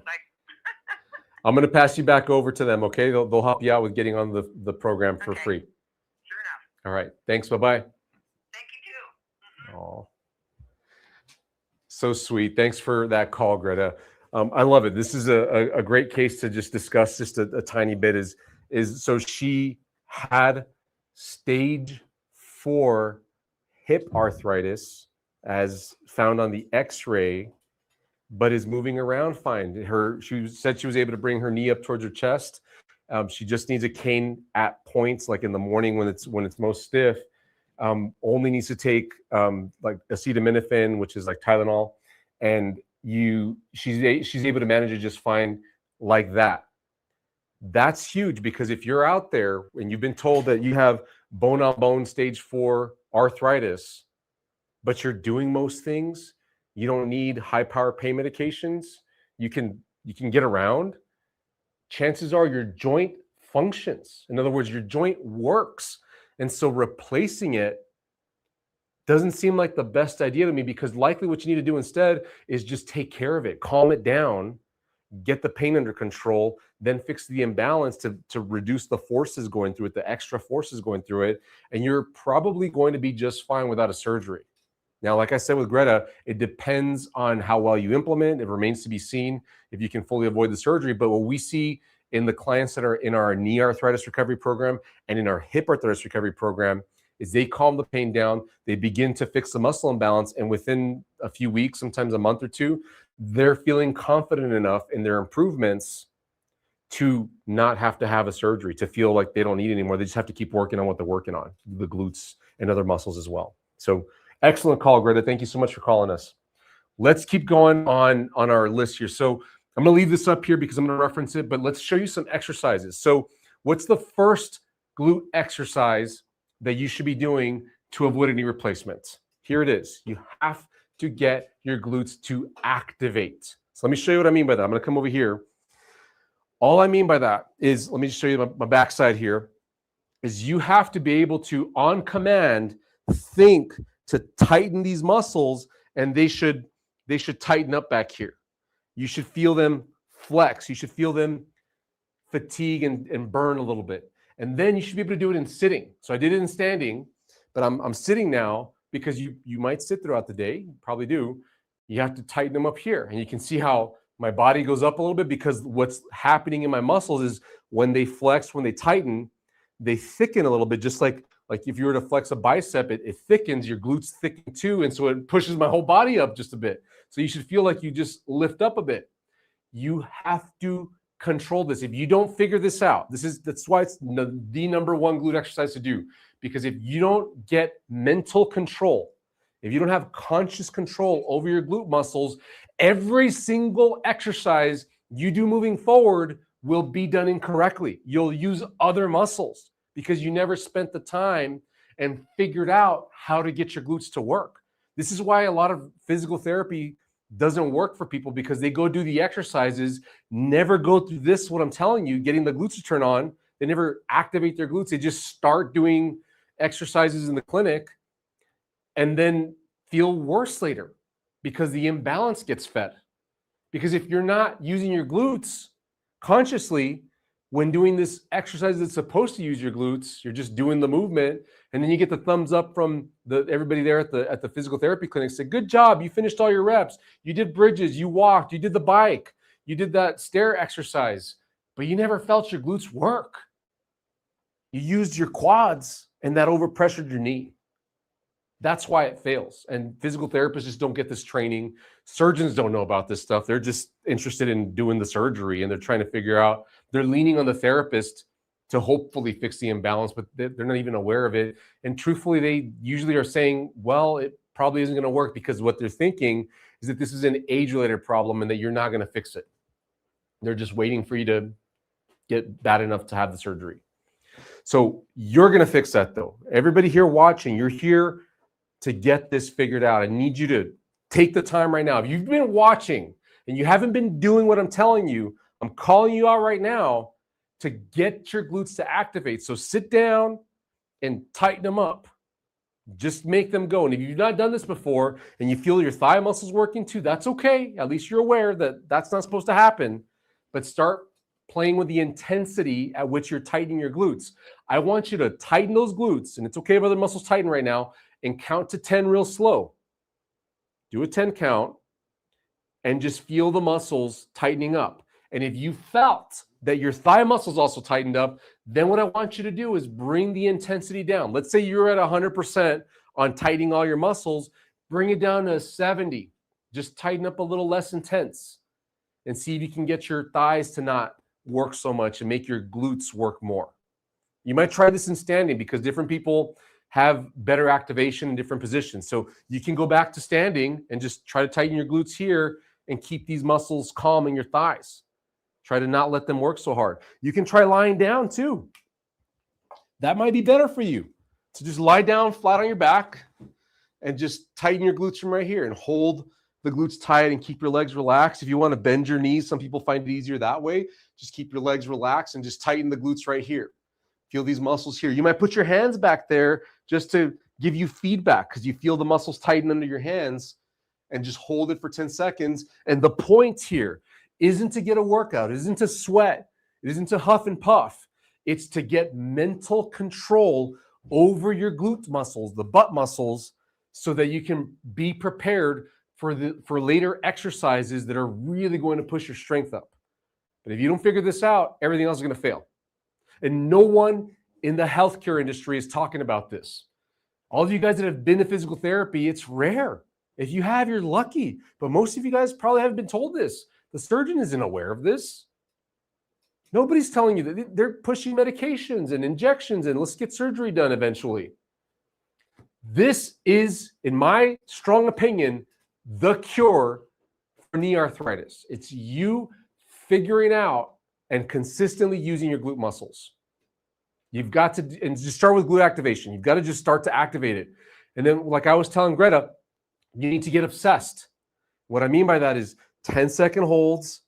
Speaker 1: I'm going to pass you back over to them. Okay, they'll help you out with getting on the program for free.
Speaker 2: Sure enough.
Speaker 1: All right. Thanks. Bye-bye.
Speaker 2: Thank you too. Mm-hmm.
Speaker 1: Oh, so sweet. Thanks for that call, Greta. I love it. This is a great case to just discuss just a tiny bit. So she had stage 4 hip arthritis as found on the X-ray, but is moving around fine. She said she was able to bring her knee up towards her chest. She just needs a cane at points, like in the morning when it's most stiff. Only needs to take like acetaminophen, which is like Tylenol, and she's able to manage it just fine like that. That's huge, because if you're out there and you've been told that you have bone-on-bone stage 4 arthritis, but you're doing most things, you don't need high-power pain medications, you can get around, chances are your joint functions. In other words, your joint works. And so replacing it doesn't seem like the best idea to me, because likely what you need to do instead is just take care of it, calm it down, get the pain under control, then fix the imbalance to reduce the forces going through it, the extra forces going through it. And you're probably going to be just fine without a surgery. Now, like I said with Greta, it depends on how well you implement. It remains to be seen if you can fully avoid the surgery. But what we see in the clients that are in our knee arthritis recovery program and in our hip arthritis recovery program is they calm the pain down, they begin to fix the muscle imbalance, and within a few weeks, sometimes a month or two, they're feeling confident enough in their improvements to not have to have a surgery, to feel like they don't need it anymore. They just have to keep working on what they're working on, the glutes and other muscles as well. So excellent call, Greta. Thank you so much for calling us. Let's keep going on our list here. So I'm going to leave this up here because I'm going to reference it, but let's show you some exercises. So what's the first glute exercise that you should be doing to avoid a knee replacement? Here it is. You have to get your glutes to activate. So let me show you what I mean by that. I'm going to come over here. All I mean by that is, let me just show you my backside here, is you have to be able to, on command, think to tighten these muscles, and they should tighten up back here. You should feel them flex. You should feel them fatigue and burn a little bit. And then you should be able to do it in sitting. So I did it in standing, but I'm sitting now because you might sit throughout the day, you probably do. You have to tighten them up here. And you can see how my body goes up a little bit, because what's happening in my muscles is when they flex, when they tighten, they thicken a little bit, just like if you were to flex a bicep, it thickens, your glutes thicken too. And so it pushes my whole body up just a bit. So you should feel like you just lift up a bit. You have to control this. If you don't figure this out, that's why it's the number one glute exercise to do. Because if you don't get mental control, if you don't have conscious control over your glute muscles, every single exercise you do moving forward will be done incorrectly. You'll use other muscles because you never spent the time and figured out how to get your glutes to work. This is why a lot of physical therapy doesn't work for people, because they go do the exercises, never go through this, what I'm telling you, getting the glutes to turn on. They never activate their glutes. They just start doing exercises in the clinic and then feel worse later because the imbalance gets fed. Because if you're not using your glutes consciously when doing this exercise that's supposed to use your glutes, you're just doing the movement, and then you get the thumbs up from everybody there at the physical therapy clinic, say, good job, you finished all your reps, you did bridges, you walked, you did the bike, you did that stair exercise, but you never felt your glutes work. You used your quads, and that overpressured your knee. That's why it fails. And physical therapists just don't get this training. Surgeons don't know about this stuff. They're just interested in doing the surgery, and they're trying to figure out, they're leaning on the therapist to hopefully fix the imbalance, but they're not even aware of it. And truthfully, they usually are saying, well, it probably isn't going to work, because what they're thinking is that this is an age-related problem and that you're not going to fix it. They're just waiting for you to get bad enough to have the surgery. So you're going to fix that, though. Everybody here watching, you're here to get this figured out. I need you to take the time right now. If you've been watching and you haven't been doing what I'm telling you, I'm calling you out right now to get your glutes to activate. So sit down and tighten them up. Just make them go. And if you've not done this before and you feel your thigh muscles working too, that's okay. At least you're aware that that's not supposed to happen. But start playing with the intensity at which you're tightening your glutes. I want you to tighten those glutes, and it's okay if other muscles tighten right now, and count to 10 real slow. Do a 10 count and just feel the muscles tightening up. And if you felt that your thigh muscles also tightened up, then what I want you to do is bring the intensity down. Let's say you're at 100% on tightening all your muscles, bring it down to 70. Just tighten up a little less intense and see if you can get your thighs to not work so much and make your glutes work more. You might try this in standing, because different people have better activation in different positions. So you can go back to standing and just try to tighten your glutes here and keep these muscles calm in your thighs. Try to not let them work so hard. You can try lying down too. That might be better for you. So just lie down flat on your back and just tighten your glutes from right here and hold the glutes tight and keep your legs relaxed. If you want to bend your knees, some people find it easier that way. Just keep your legs relaxed and just tighten the glutes right here. Feel these muscles here. You might put your hands back there just to give you feedback because you feel the muscles tighten under your hands, and just hold it for 10 seconds. And the point here isn't to get a workout, it isn't to sweat, it isn't to huff and puff. It's to get mental control over your glute muscles, the butt muscles, so that you can be prepared for later exercises that are really going to push your strength up. But if you don't figure this out, everything else is going to fail. And no one in the healthcare industry is talking about this. All of you guys that have been to physical therapy, it's rare. If you have, you're lucky. But most of you guys probably haven't been told this. The surgeon isn't aware of this. Nobody's telling you that. They're pushing medications and injections and let's get surgery done eventually. This is, in my strong opinion, the cure for knee arthritis. It's you figuring out and consistently using your glute muscles. You've got to, and just start with glute activation. You've got to just start to activate it. And then, like I was telling Greta, you need to get obsessed. What I mean by that is 10-second holds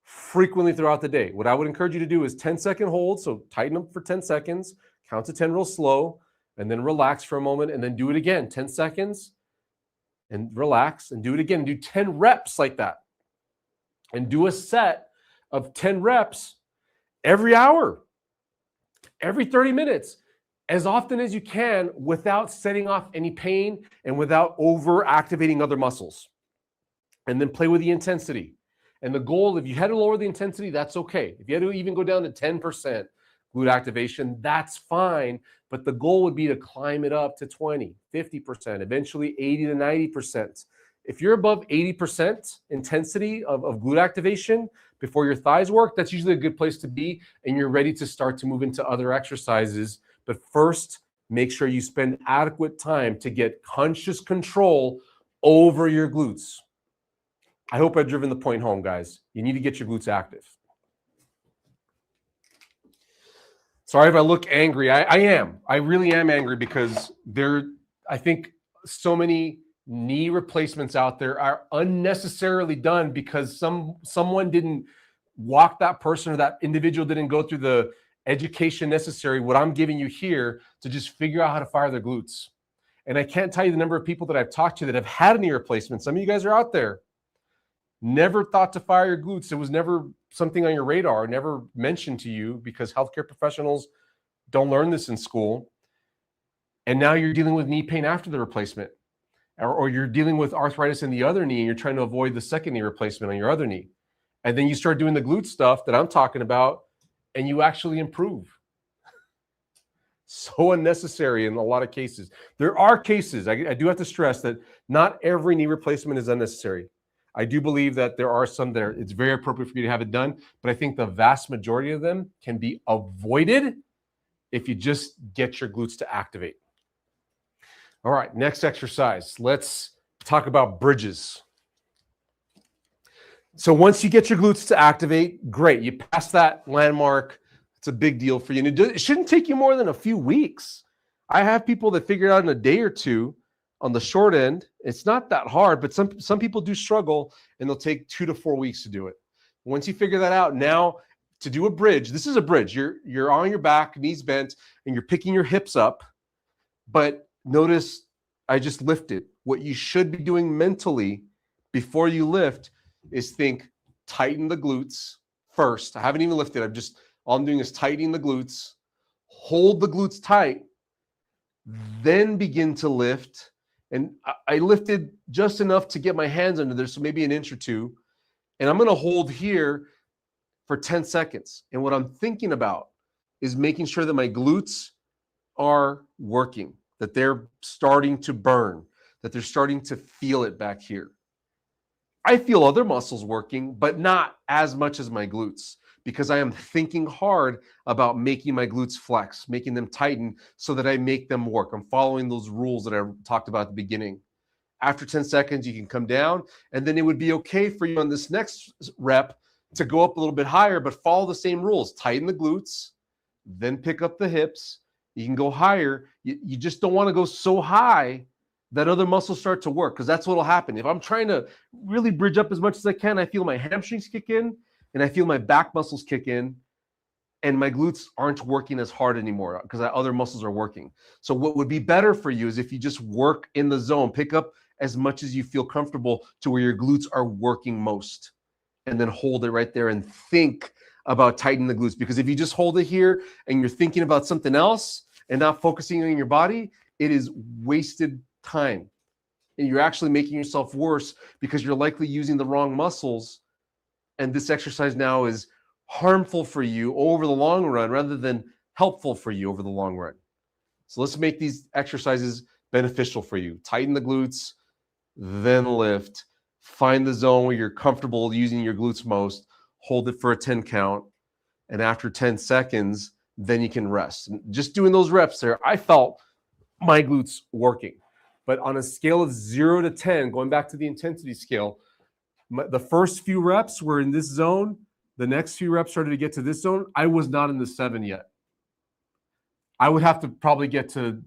Speaker 1: frequently throughout the day. What I would encourage you to do is 10-second holds. So tighten up for 10 seconds, count to 10 real slow, and then relax for a moment, and then do it again, 10 seconds, and relax, and do it again. Do 10 reps like that. And do a set of 10 reps every hour, every 30 minutes, as often as you can without setting off any pain and without over-activating other muscles. And then play with the intensity. And the goal, if you had to lower the intensity, that's okay. If you had to even go down to 10% glute activation, that's fine. But the goal would be to climb it up to 20, 50%, eventually 80 to 90%. If you're above 80% intensity of glute activation before your thighs work, that's usually a good place to be, and you're ready to start to move into other exercises. But first, make sure you spend adequate time to get conscious control over your glutes. I hope I've driven the point home, guys. You need to get your glutes active. Sorry if I look angry. I am. I really am angry because I think so many knee replacements out there are unnecessarily done because someone didn't walk that person or that individual didn't go through the education necessary, what I'm giving you here, to just figure out how to fire their glutes. And I can't tell you the number of people that I've talked to that have had a knee replacement. Some of you guys are out there. Never thought to fire your glutes. It was never something on your radar, never mentioned to you because healthcare professionals don't learn this in school. And now you're dealing with knee pain after the replacement. Or you're dealing with arthritis in the other knee and you're trying to avoid the second knee replacement on your other knee. And then you start doing the glute stuff that I'm talking about and you actually improve. So unnecessary in a lot of cases. There are cases, I do have to stress that not every knee replacement is unnecessary. I do believe that there are some that it's very appropriate for you to have it done, but I think the vast majority of them can be avoided if you just get your glutes to activate. All right, next exercise. Let's talk about bridges. So once you get your glutes to activate, great. You pass that landmark. It's a big deal for you. And it shouldn't take you more than a few weeks. I have people that figure it out in a day or two on the short end. It's not that hard, but some people do struggle and they'll take 2 to 4 weeks to do it. Once you figure that out, now to do a bridge, this is a bridge. You're on your back, knees bent, and you're picking your hips up. But notice I just lifted. What you should be doing mentally before you lift is think, tighten the glutes first. I haven't even lifted. All I'm doing is tightening the glutes. Hold the glutes tight. Then begin to lift. And I lifted just enough to get my hands under there, so maybe an inch or two. And I'm going to hold here for 10 seconds. And what I'm thinking about is making sure that my glutes are working, that they're starting to burn, that they're starting to feel it back here. I feel other muscles working, but not as much as my glutes, because I am thinking hard about making my glutes flex, making them tighten so that I make them work. I'm following those rules that I talked about at the beginning. After 10 seconds, you can come down, and then it would be okay for you on this next rep to go up a little bit higher, but follow the same rules. Tighten the glutes, then pick up the hips. You can go higher. You just don't want to go so high that other muscles start to work, because that's what will happen. If I'm trying to really bridge up as much as I can, I feel my hamstrings kick in and I feel my back muscles kick in, and my glutes aren't working as hard anymore because other muscles are working. So what would be better for you is if you just work in the zone, pick up as much as you feel comfortable to where your glutes are working most, and then hold it right there and think about tightening the glutes. Because if you just hold it here and you're thinking about something else and not focusing on your body, it is wasted time. And you're actually making yourself worse because you're likely using the wrong muscles. And this exercise now is harmful for you over the long run rather than helpful for you over the long run. So let's make these exercises beneficial for you. Tighten the glutes, then lift. Find the zone where you're comfortable using your glutes most. Hold it for a 10 count. And after 10 seconds, then you can rest. And just doing those reps there, I felt my glutes working. But on a scale of 0 to 10, going back to the intensity scale, the first few reps were in this zone. The next few reps started to get to this zone. I was not in the 7 yet. I would have to probably get to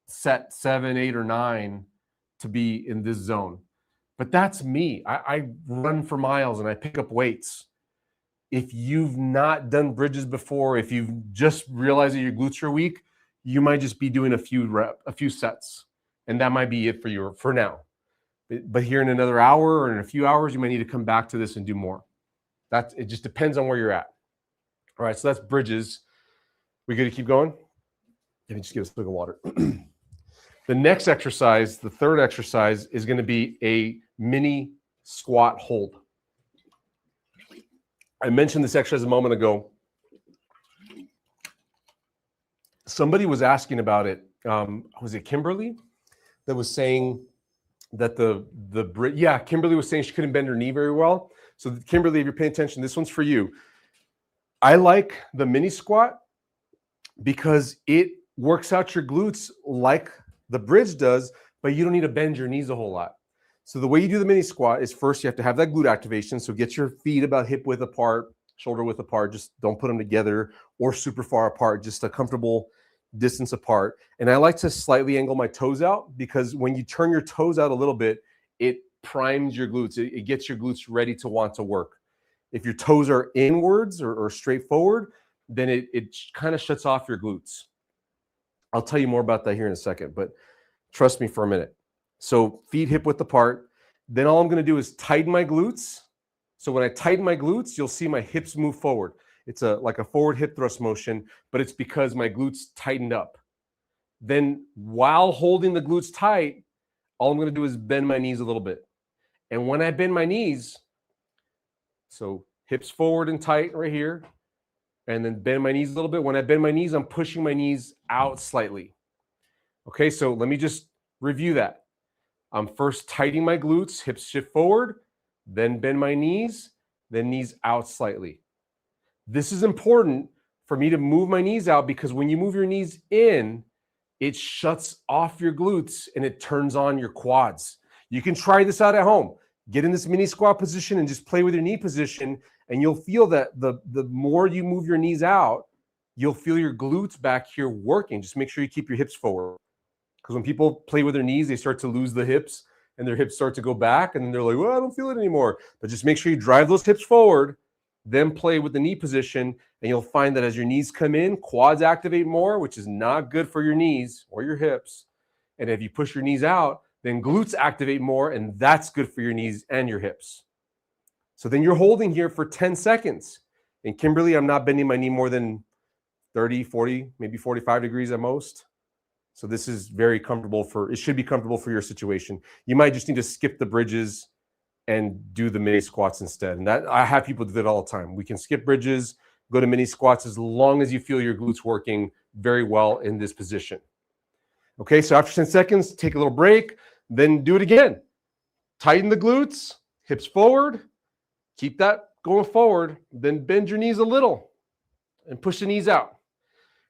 Speaker 1: set 7, 8, or 9 to be in this zone. But that's me. I run for miles and I pick up weights. If you've not done bridges before, if you've just realized that your glutes are weak, you might just be doing a few sets. And that might be it for you for now. But here in another hour or in a few hours, you might need to come back to this and do more. It just depends on where you're at. All right, so that's bridges. We good to keep going? Let me just get a swig of water. The next exercise, the third exercise, is going to be a mini squat hold. I mentioned this exercise a moment ago. Somebody was asking about it. Was it Kimberly that was saying that Kimberly was saying she couldn't bend her knee very well. So Kimberly, if you're paying attention, this one's for you. I like the mini squat because it works out your glutes like the bridge does, but you don't need to bend your knees a whole lot. So the way you do the mini squat is first you have to have that glute activation. So get your feet about hip width apart, shoulder width apart. Just don't put them together or super far apart, just a comfortable distance apart. And I like to slightly angle my toes out because when you turn your toes out a little bit, it primes your glutes. It gets your glutes ready to want to work. If your toes are inwards or straight forward, then it kind of shuts off your glutes. I'll tell you more about that here in a second, but trust me for a minute. So feet hip width apart. Then all I'm going to do is tighten my glutes. So when I tighten my glutes, you'll see my hips move forward. It's like a forward hip thrust motion, but it's because my glutes tightened up. Then while holding the glutes tight, all I'm going to do is bend my knees a little bit. And when I bend my knees, so hips forward and tight right here, and then bend my knees a little bit. When I bend my knees, I'm pushing my knees out slightly. Okay, so let me just review that. I'm first tightening my glutes, hips shift forward, then bend my knees, then knees out slightly. This is important for me to move my knees out because when you move your knees in, it shuts off your glutes and it turns on your quads. You can try this out at home. Get in this mini squat position and just play with your knee position, and you'll feel that the more you move your knees out, you'll feel your glutes back here working. Just make sure you keep your hips forward. Because when people play with their knees, they start to lose the hips and their hips start to go back and they're like, well, I don't feel it anymore. But just make sure you drive those hips forward, then play with the knee position, and you'll find that as your knees come in, quads activate more, which is not good for your knees or your hips. And if you push your knees out, then glutes activate more, and that's good for your knees and your hips. So then you're holding here for 10 seconds. And Kimberly, I'm not bending my knee more than 30, 40, maybe 45 degrees at most. So this is very comfortable it should be comfortable for your situation. You might just need to skip the bridges and do the mini squats instead. And that I have people do that all the time. We can skip bridges, go to mini squats as long as you feel your glutes working very well in this position. Okay, so after 10 seconds, take a little break, then do it again. Tighten the glutes, hips forward, keep that going forward, then bend your knees a little and push the knees out.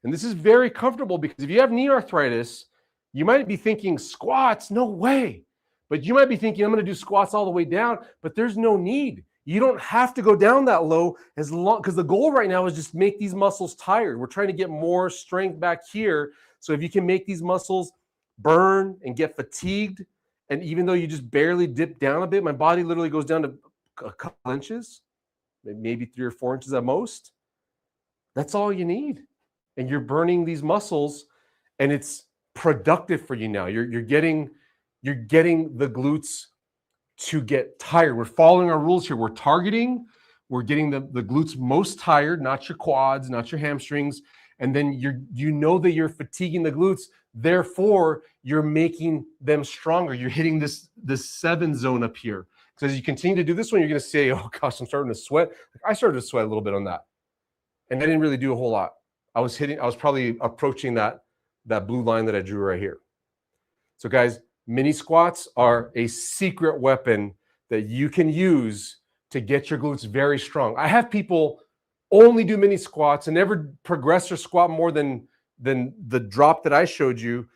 Speaker 1: And this is very comfortable because if you have knee arthritis, you might be thinking squats, no way. But you might be thinking, I'm going to do squats all the way down, but there's no need. You don't have to go down that low as long, because the goal right now is just make these muscles tired. We're trying to get more strength back here. So if you can make these muscles burn and get fatigued, and even though you just barely dip down a bit, my body literally goes down to a couple inches, maybe 3 or 4 inches at most. That's all you need. And you're burning these muscles, and it's productive for you now. You're getting the glutes to get tired. We're following our rules here. We're getting the glutes most tired, not your quads, not your hamstrings. And then you know that you're fatiguing the glutes. Therefore, you're making them stronger. You're hitting this 7 zone up here. So as you continue to do this one, you're going to say, oh gosh, I'm starting to sweat. I started to sweat a little bit on that. And I didn't really do a whole lot. I was probably approaching that blue line that I drew right here. So guys, mini squats are a secret weapon that you can use to get your glutes very strong. I have people only do mini squats and never progress or squat more than the drop that I showed you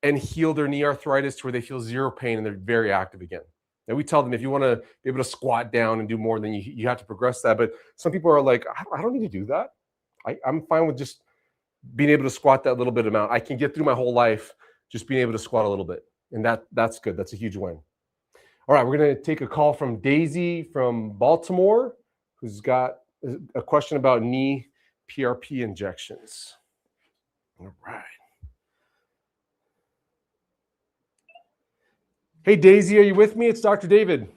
Speaker 1: and heal their knee arthritis to where they feel zero pain and they're very active again. And we tell them, if you want to be able to squat down and do more, then you have to progress that. But some people are like, I don't need to do that. I'm fine with just being able to squat that little bit amount. I can get through my whole life just being able to squat a little bit. And that's good. That's a huge win. All right, we're going to take a call from Daisy from Baltimore, who's got a question about knee PRP injections. All right. Hey, Daisy, are you with me? It's Dr. David.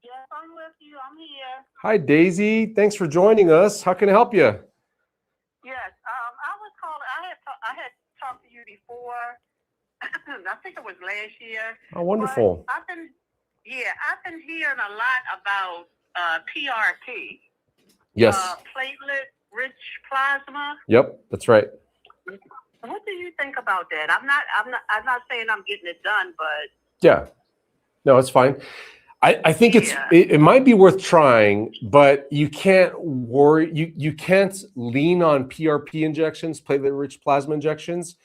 Speaker 2: Yes, I'm with you. I'm here.
Speaker 1: Hi, Daisy. Thanks for joining us. How can I help you?
Speaker 2: Yes, I was calling. I had talked to you before. I think it was last year.
Speaker 1: Oh, wonderful.
Speaker 2: I've been hearing a lot about PRP.
Speaker 1: Yes.
Speaker 2: Platelet-rich plasma.
Speaker 1: Yep, that's right.
Speaker 2: What do you think about that? I'm not saying I'm getting it done, but
Speaker 1: yeah, no, it's fine. I think it might be worth trying, but you can't worry. You can't lean on PRP injections, platelet-rich plasma injections,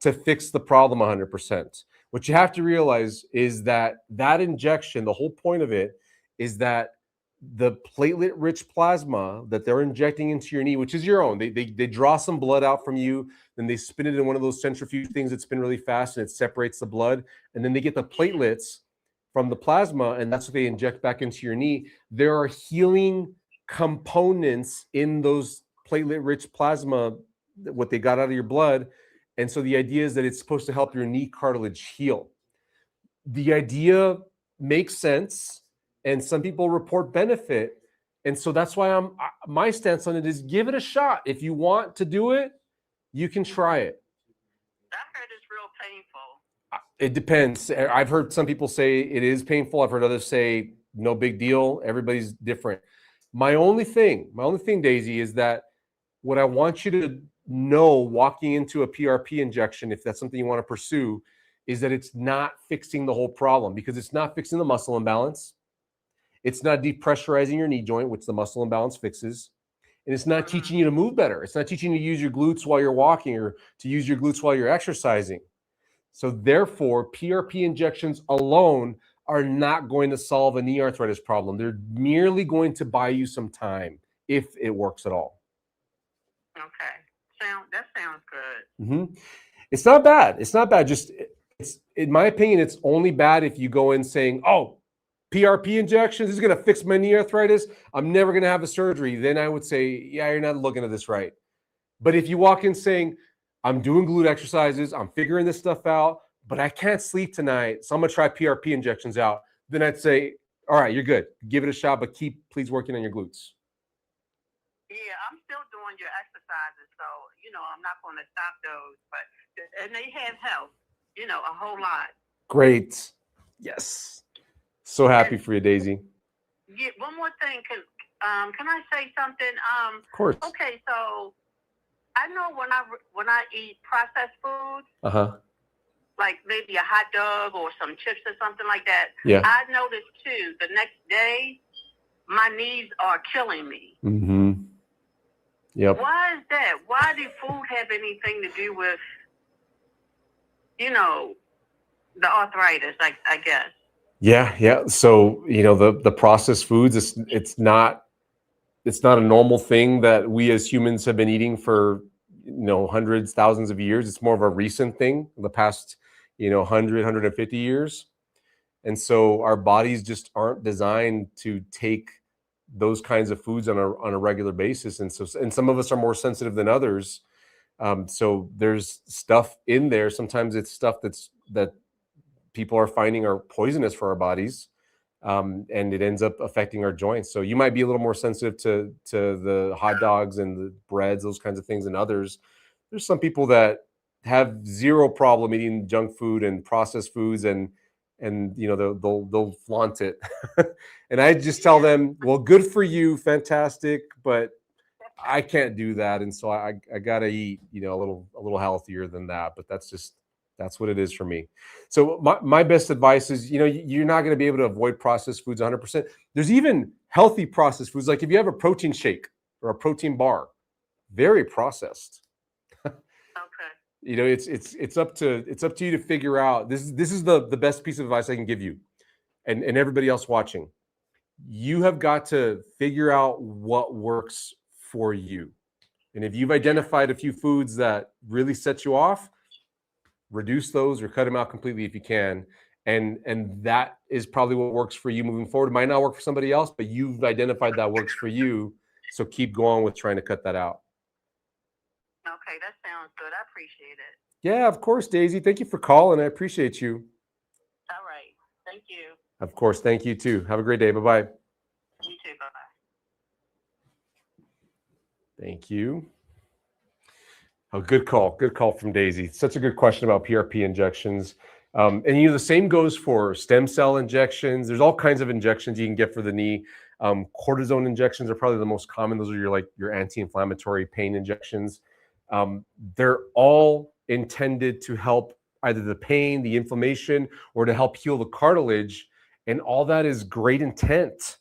Speaker 1: to fix the problem 100%. What you have to realize is that injection, the whole point of it is that the platelet-rich plasma that they're injecting into your knee, which is your own, they draw some blood out from you, then they spin it in one of those centrifuge things that spin really fast and it separates the blood, and then they get the platelets from the plasma, and that's what they inject back into your knee. There are healing components in those platelet-rich plasma, what they got out of your blood. And so the idea is that it's supposed to help your knee cartilage heal. The idea makes sense, and some people report benefit. And so that's why my stance on it is give it a shot. If you want to do it, you can try it.
Speaker 2: I heard it's real painful.
Speaker 1: It depends. I've heard some people say it is painful. I've heard others say no big deal. Everybody's different. My only thing, Daisy, is that what I want you to know walking into a PRP injection, if that's something you want to pursue, is that it's not fixing the whole problem, because it's not fixing the muscle imbalance. It's not depressurizing your knee joint, which the muscle imbalance fixes. And it's not teaching you to move better. It's not teaching you to use your glutes while you're walking or to use your glutes while you're exercising. So therefore, PRP injections alone are not going to solve a knee arthritis problem. They're merely going to buy you some time, if it works at all.
Speaker 2: Okay. That sounds good.
Speaker 1: Mm-hmm. It's not bad. It's not bad. Just, in my opinion, it's only bad if you go in saying, oh, PRP injections, this is going to fix my knee arthritis, I'm never going to have a surgery. Then I would say, yeah, you're not looking at this right. But if you walk in saying, I'm doing glute exercises, I'm figuring this stuff out, but I can't sleep tonight, so I'm going to try PRP injections out, then I'd say, all right, you're good. Give it a shot, but keep please working on your glutes.
Speaker 2: Yeah, I'm still doing your exercises, so, I'm not going to stop those, and they have helped, a whole lot.
Speaker 1: Great. Yes. So happy for you, Daisy.
Speaker 2: Yeah, one more thing. Can I say something?
Speaker 1: Of course.
Speaker 2: Okay, so I know when I eat processed food, like maybe a hot dog or some chips or something like that,
Speaker 1: yeah,
Speaker 2: I noticed too, the next day, my knees are killing me.
Speaker 1: Mm-hmm. Yep.
Speaker 2: Why is that? Why do food have anything to do with, the arthritis, I guess?
Speaker 1: Yeah. So, the processed foods, it's not a normal thing that we as humans have been eating for, hundreds, thousands of years. It's more of a recent thing. The past, 100, 150 years. And so our bodies just aren't designed to take those kinds of foods on a regular basis. And some of us are more sensitive than others. So there's stuff in there. Sometimes it's stuff that people are finding are poisonous for our bodies. And it ends up affecting our joints. So you might be a little more sensitive to the hot dogs and the breads, those kinds of things, than others. There's some people that have zero problem eating junk food and processed foods, and they'll flaunt it. And I just tell them, well, good for you, fantastic, but I can't do that, and so I gotta eat a little healthier than that. But that's what it is for me. So my best advice is, you're not going to be able to avoid processed foods 100%. There's even healthy processed foods. Like if you have a protein shake or a protein bar, very processed.
Speaker 2: Okay.
Speaker 1: It's up to you to figure out. This is the best piece of advice I can give you, and everybody else watching. You have got to figure out what works for you. And if you've identified a few foods that really set you off, reduce those or cut them out completely if you can. And that is probably what works for you moving forward. It might not work for somebody else, but you've identified that works for you. So keep going with trying to cut that out.
Speaker 2: Okay, that sounds good. I appreciate it.
Speaker 1: Yeah, of course, Daisy. Thank you for calling. I appreciate you.
Speaker 2: All right. Thank you.
Speaker 1: Of course. Thank you too. Have a great day. Bye-bye.
Speaker 2: You too. Bye-bye.
Speaker 1: Thank you. Oh, good call. Good call from Daisy. Such a good question about PRP injections. And the same goes for stem cell injections. There's all kinds of injections you can get for the knee. Cortisone injections are probably the most common. Those are your anti-inflammatory pain injections. They're all intended to help either the pain, the inflammation, or to help heal the cartilage. And all that is great intent.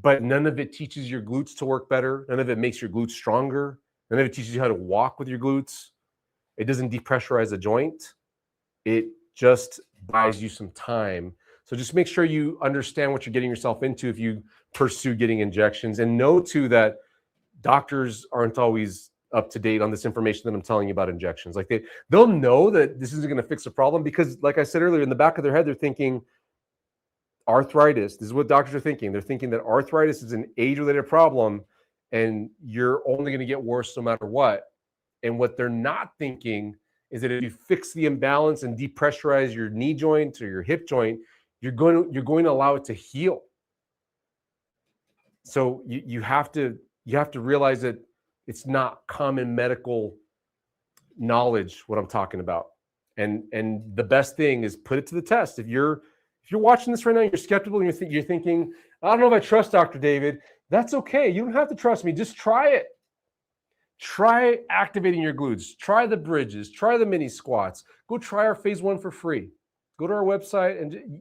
Speaker 1: But none of it teaches your glutes to work better. None of it makes your glutes stronger. None of it teaches you how to walk with your glutes. It doesn't depressurize the joint. It just buys you some time. So just make sure you understand what you're getting yourself into if you pursue getting injections. And know, too, that doctors aren't always up to date on this information that I'm telling you about injections. Like they'll know that this isn't going to fix the problem because, like I said earlier, in the back of their head, they're thinking arthritis. This is what doctors are thinking. They're thinking that arthritis is an age-related problem and you're only going to get worse no matter what. And what they're not thinking is that if you fix the imbalance and depressurize your knee joint or your hip joint, you're going to allow it to heal. So you have to realize that it's not common medical knowledge what I'm talking about. And the best thing is put it to the test. If you're watching this right now, you're skeptical and you're thinking, I don't know if I trust Dr. David. That's okay. You don't have to trust me. Just try it. Try activating your glutes. Try the bridges. Try the mini squats. Go try our phase 1 for free. Go to our website, and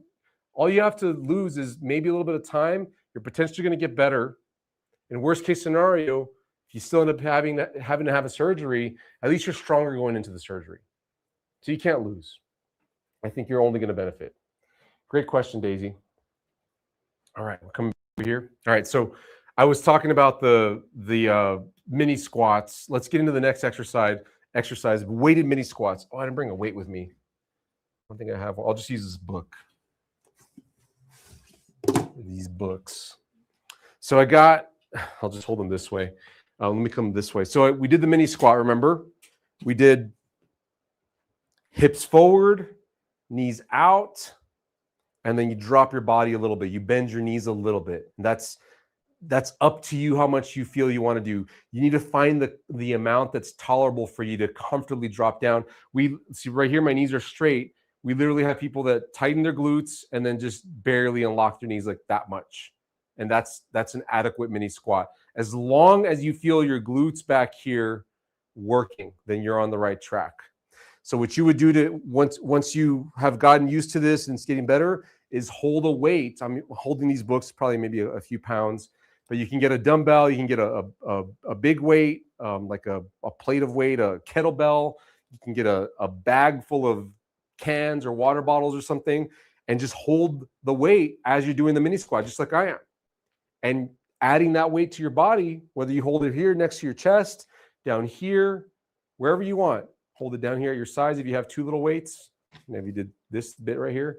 Speaker 1: all you have to lose is maybe a little bit of time. You're potentially going to get better. In worst case scenario, if you still end up having to have a surgery, at least you're stronger going into the surgery. So you can't lose. I think you're only going to benefit. Great question, Daisy. All right, we're coming over here. All right, so I was talking about the mini squats. Let's get into the next exercise, weighted mini squats. Oh, I didn't bring a weight with me. I don't think I have one. I'll just use this book. These books. So I'll just hold them this way. Let me come this way. So we did the mini squat, remember? We did hips forward, knees out, and then you drop your body a little bit. You bend your knees a little bit. That's up to you how much you feel you want to do. You need to find the amount that's tolerable for you to comfortably drop down. We see right here, my knees are straight. We literally have people that tighten their glutes and then just barely unlock their knees like that much. And that's an adequate mini squat. As long as you feel your glutes back here working, then you're on the right track. So what you would do to once you have gotten used to this and it's getting better is hold a weight. I'm holding these books, probably maybe a few pounds, but you can get a dumbbell, you can get a big weight, like a plate of weight, a kettlebell. You can get a bag full of cans or water bottles or something, and just hold the weight as you're doing the mini squat, just like I am. And adding that weight to your body, whether you hold it here next to your chest, down here, wherever you want. Hold it down here at your sides if you have two little weights. maybe did this bit right here.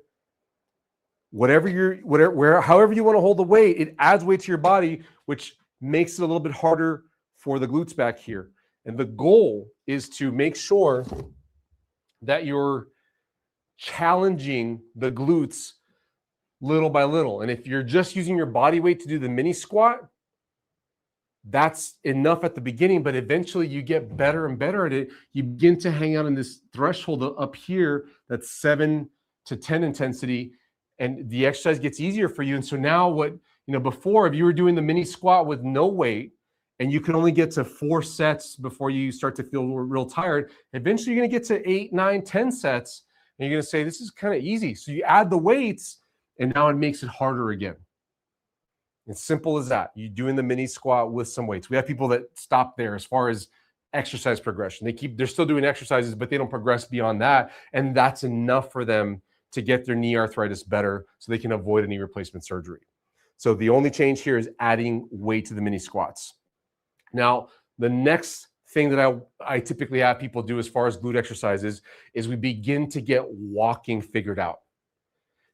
Speaker 1: However you want to hold the weight, it adds weight to your body, which makes it a little bit harder for the glutes back here. And the goal is to make sure that you're challenging the glutes little by little. And if you're just using your body weight to do the mini squat, that's enough at the beginning, but eventually you get better and better at it. You begin to hang out in this threshold up here that's 7 to 10 intensity, and the exercise gets easier for you. And so now before, if you were doing the mini squat with no weight and you can only get to 4 sets before you start to feel real tired, eventually you're going to get to 8, 9, 10 sets, and you're going to say, this is kind of easy. So you add the weights, and now it makes it harder again. It's simple as that. You're doing the mini squat with some weights. We have people that stop there as far as exercise progression. They're still doing exercises, but they don't progress beyond that. And that's enough for them to get their knee arthritis better so they can avoid a knee replacement surgery. So the only change here is adding weight to the mini squats. Now, the next thing that I typically have people do as far as glute exercises is we begin to get walking figured out.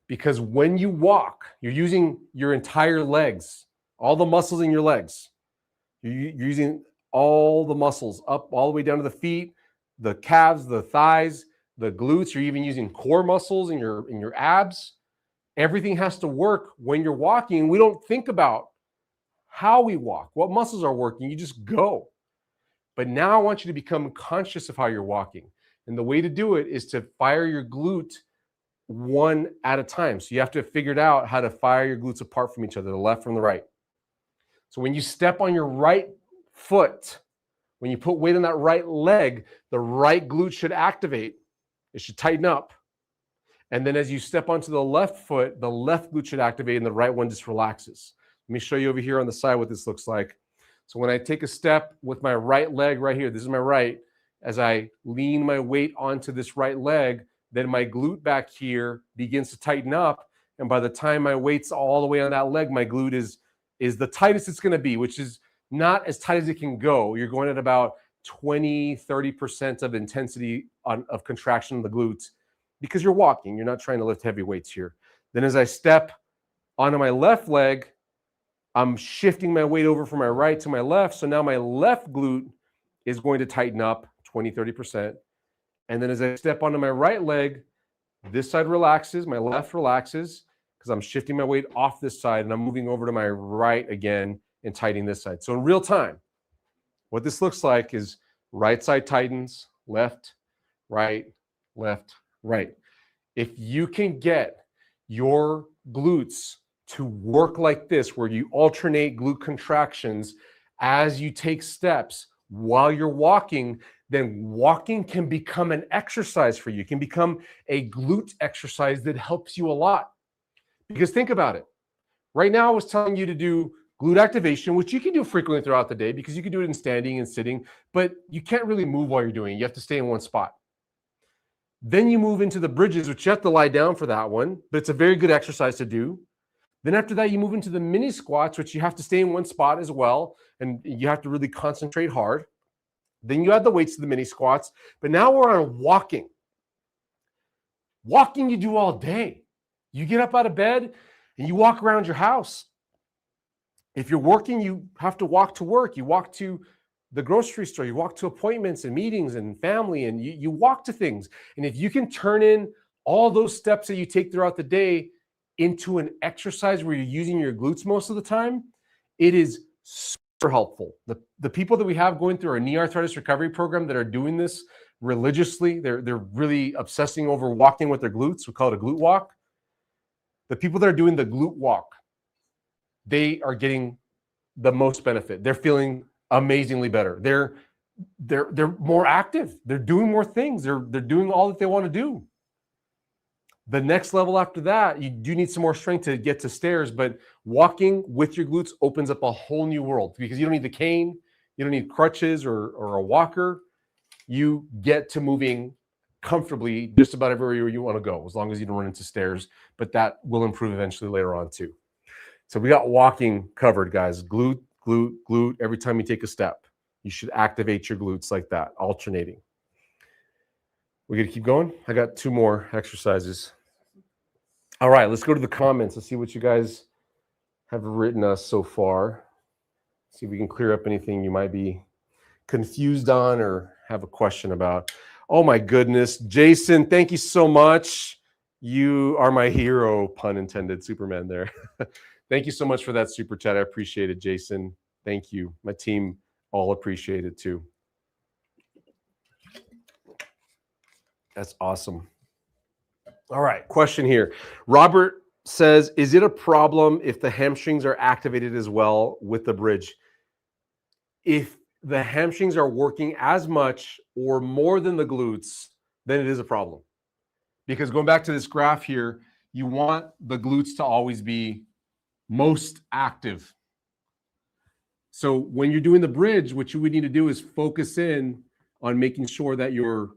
Speaker 1: Because when you walk, you're using your entire legs, all the muscles in your legs. You're using all the muscles up all the way down to the feet, the calves, the thighs, the glutes. You're even using core muscles in your abs. Everything has to work when you're walking. We don't think about how we walk, what muscles are working. You just go. But now I want you to become conscious of how you're walking. And the way to do it is to fire your glute one at a time. So you have to figure out how to fire your glutes apart from each other, the left from the right. So when you step on your right foot, when you put weight on that right leg, the right glute should activate. It should tighten up. And then as you step onto the left foot, the left glute should activate and the right one just relaxes. Let me show you over here on the side what this looks like. So when I take a step with my right leg right here, this is my right, as I lean my weight onto this right leg, then my glute back here begins to tighten up. And by the time my weight's all the way on that leg, my glute is the tightest it's going to be, which is not as tight as it can go. You're going at about 20, 30% of intensity of contraction of the glutes because you're walking. You're not trying to lift heavy weights here. Then as I step onto my left leg, I'm shifting my weight over from my right to my left. So now my left glute is going to tighten up 20, 30%. And then as I step onto my right leg, this side relaxes, my left relaxes because I'm shifting my weight off this side and I'm moving over to my right again and tightening this side. So in real time, what this looks like is right side tightens, left, right, left, right. If you can get your glutes to work like this, where you alternate glute contractions as you take steps while you're walking, then walking can become an exercise for you. It can become a glute exercise that helps you a lot. Because think about it. Right now, I was telling you to do glute activation, which you can do frequently throughout the day because you can do it in standing and sitting, but you can't really move while you're doing it. You have to stay in one spot. Then you move into the bridges, which you have to lie down for that one, but it's a very good exercise to do. Then after that, you move into the mini squats, which you have to stay in one spot as well, and you have to really concentrate hard. Then you add the weights to the mini squats, but now we're on walking. Walking you do all day. You get up out of bed and you walk around your house. If you're working, you have to walk to work. You walk to the grocery store. You walk to appointments and meetings and family, and you walk to things. And if you can turn in all those steps that you take throughout the day into an exercise where you're using your glutes most of the time, it is super helpful. The people that we have going through our knee arthritis recovery program that are doing this religiously, they're really obsessing over walking with their glutes. We call it a glute walk. The people that are doing the glute walk, they are getting the most benefit. They're feeling amazingly better. They're more active. They're doing more things. They're doing all that they want to do. The next level after that, you do need some more strength to get to stairs, but walking with your glutes opens up a whole new world because you don't need the cane, you don't need crutches or a walker. You get to moving comfortably just about everywhere you want to go, as long as you don't run into stairs, but that will improve eventually later on too. So we got walking covered, guys. Glute, glute, glute. Every time you take a step, you should activate your glutes like that, alternating. We're going to keep going. I got 2 more exercises. All right, let's go to the comments. Let's see what you guys have written us so far. See if we can clear up anything you might be confused on or have a question about. Oh my goodness. Jason, thank you so much. You are my hero, pun intended, Superman there. Thank you so much for that super chat. I appreciate it, Jason. Thank you. My team all appreciate it too. That's awesome. All right, question here. Robert says, is it a problem if the hamstrings are activated as well with the bridge? If the hamstrings are working as much or more than the glutes, then it is a problem. Because going back to this graph here, you want the glutes to always be most active. So when you're doing the bridge, what you would need to do is focus in on making sure that your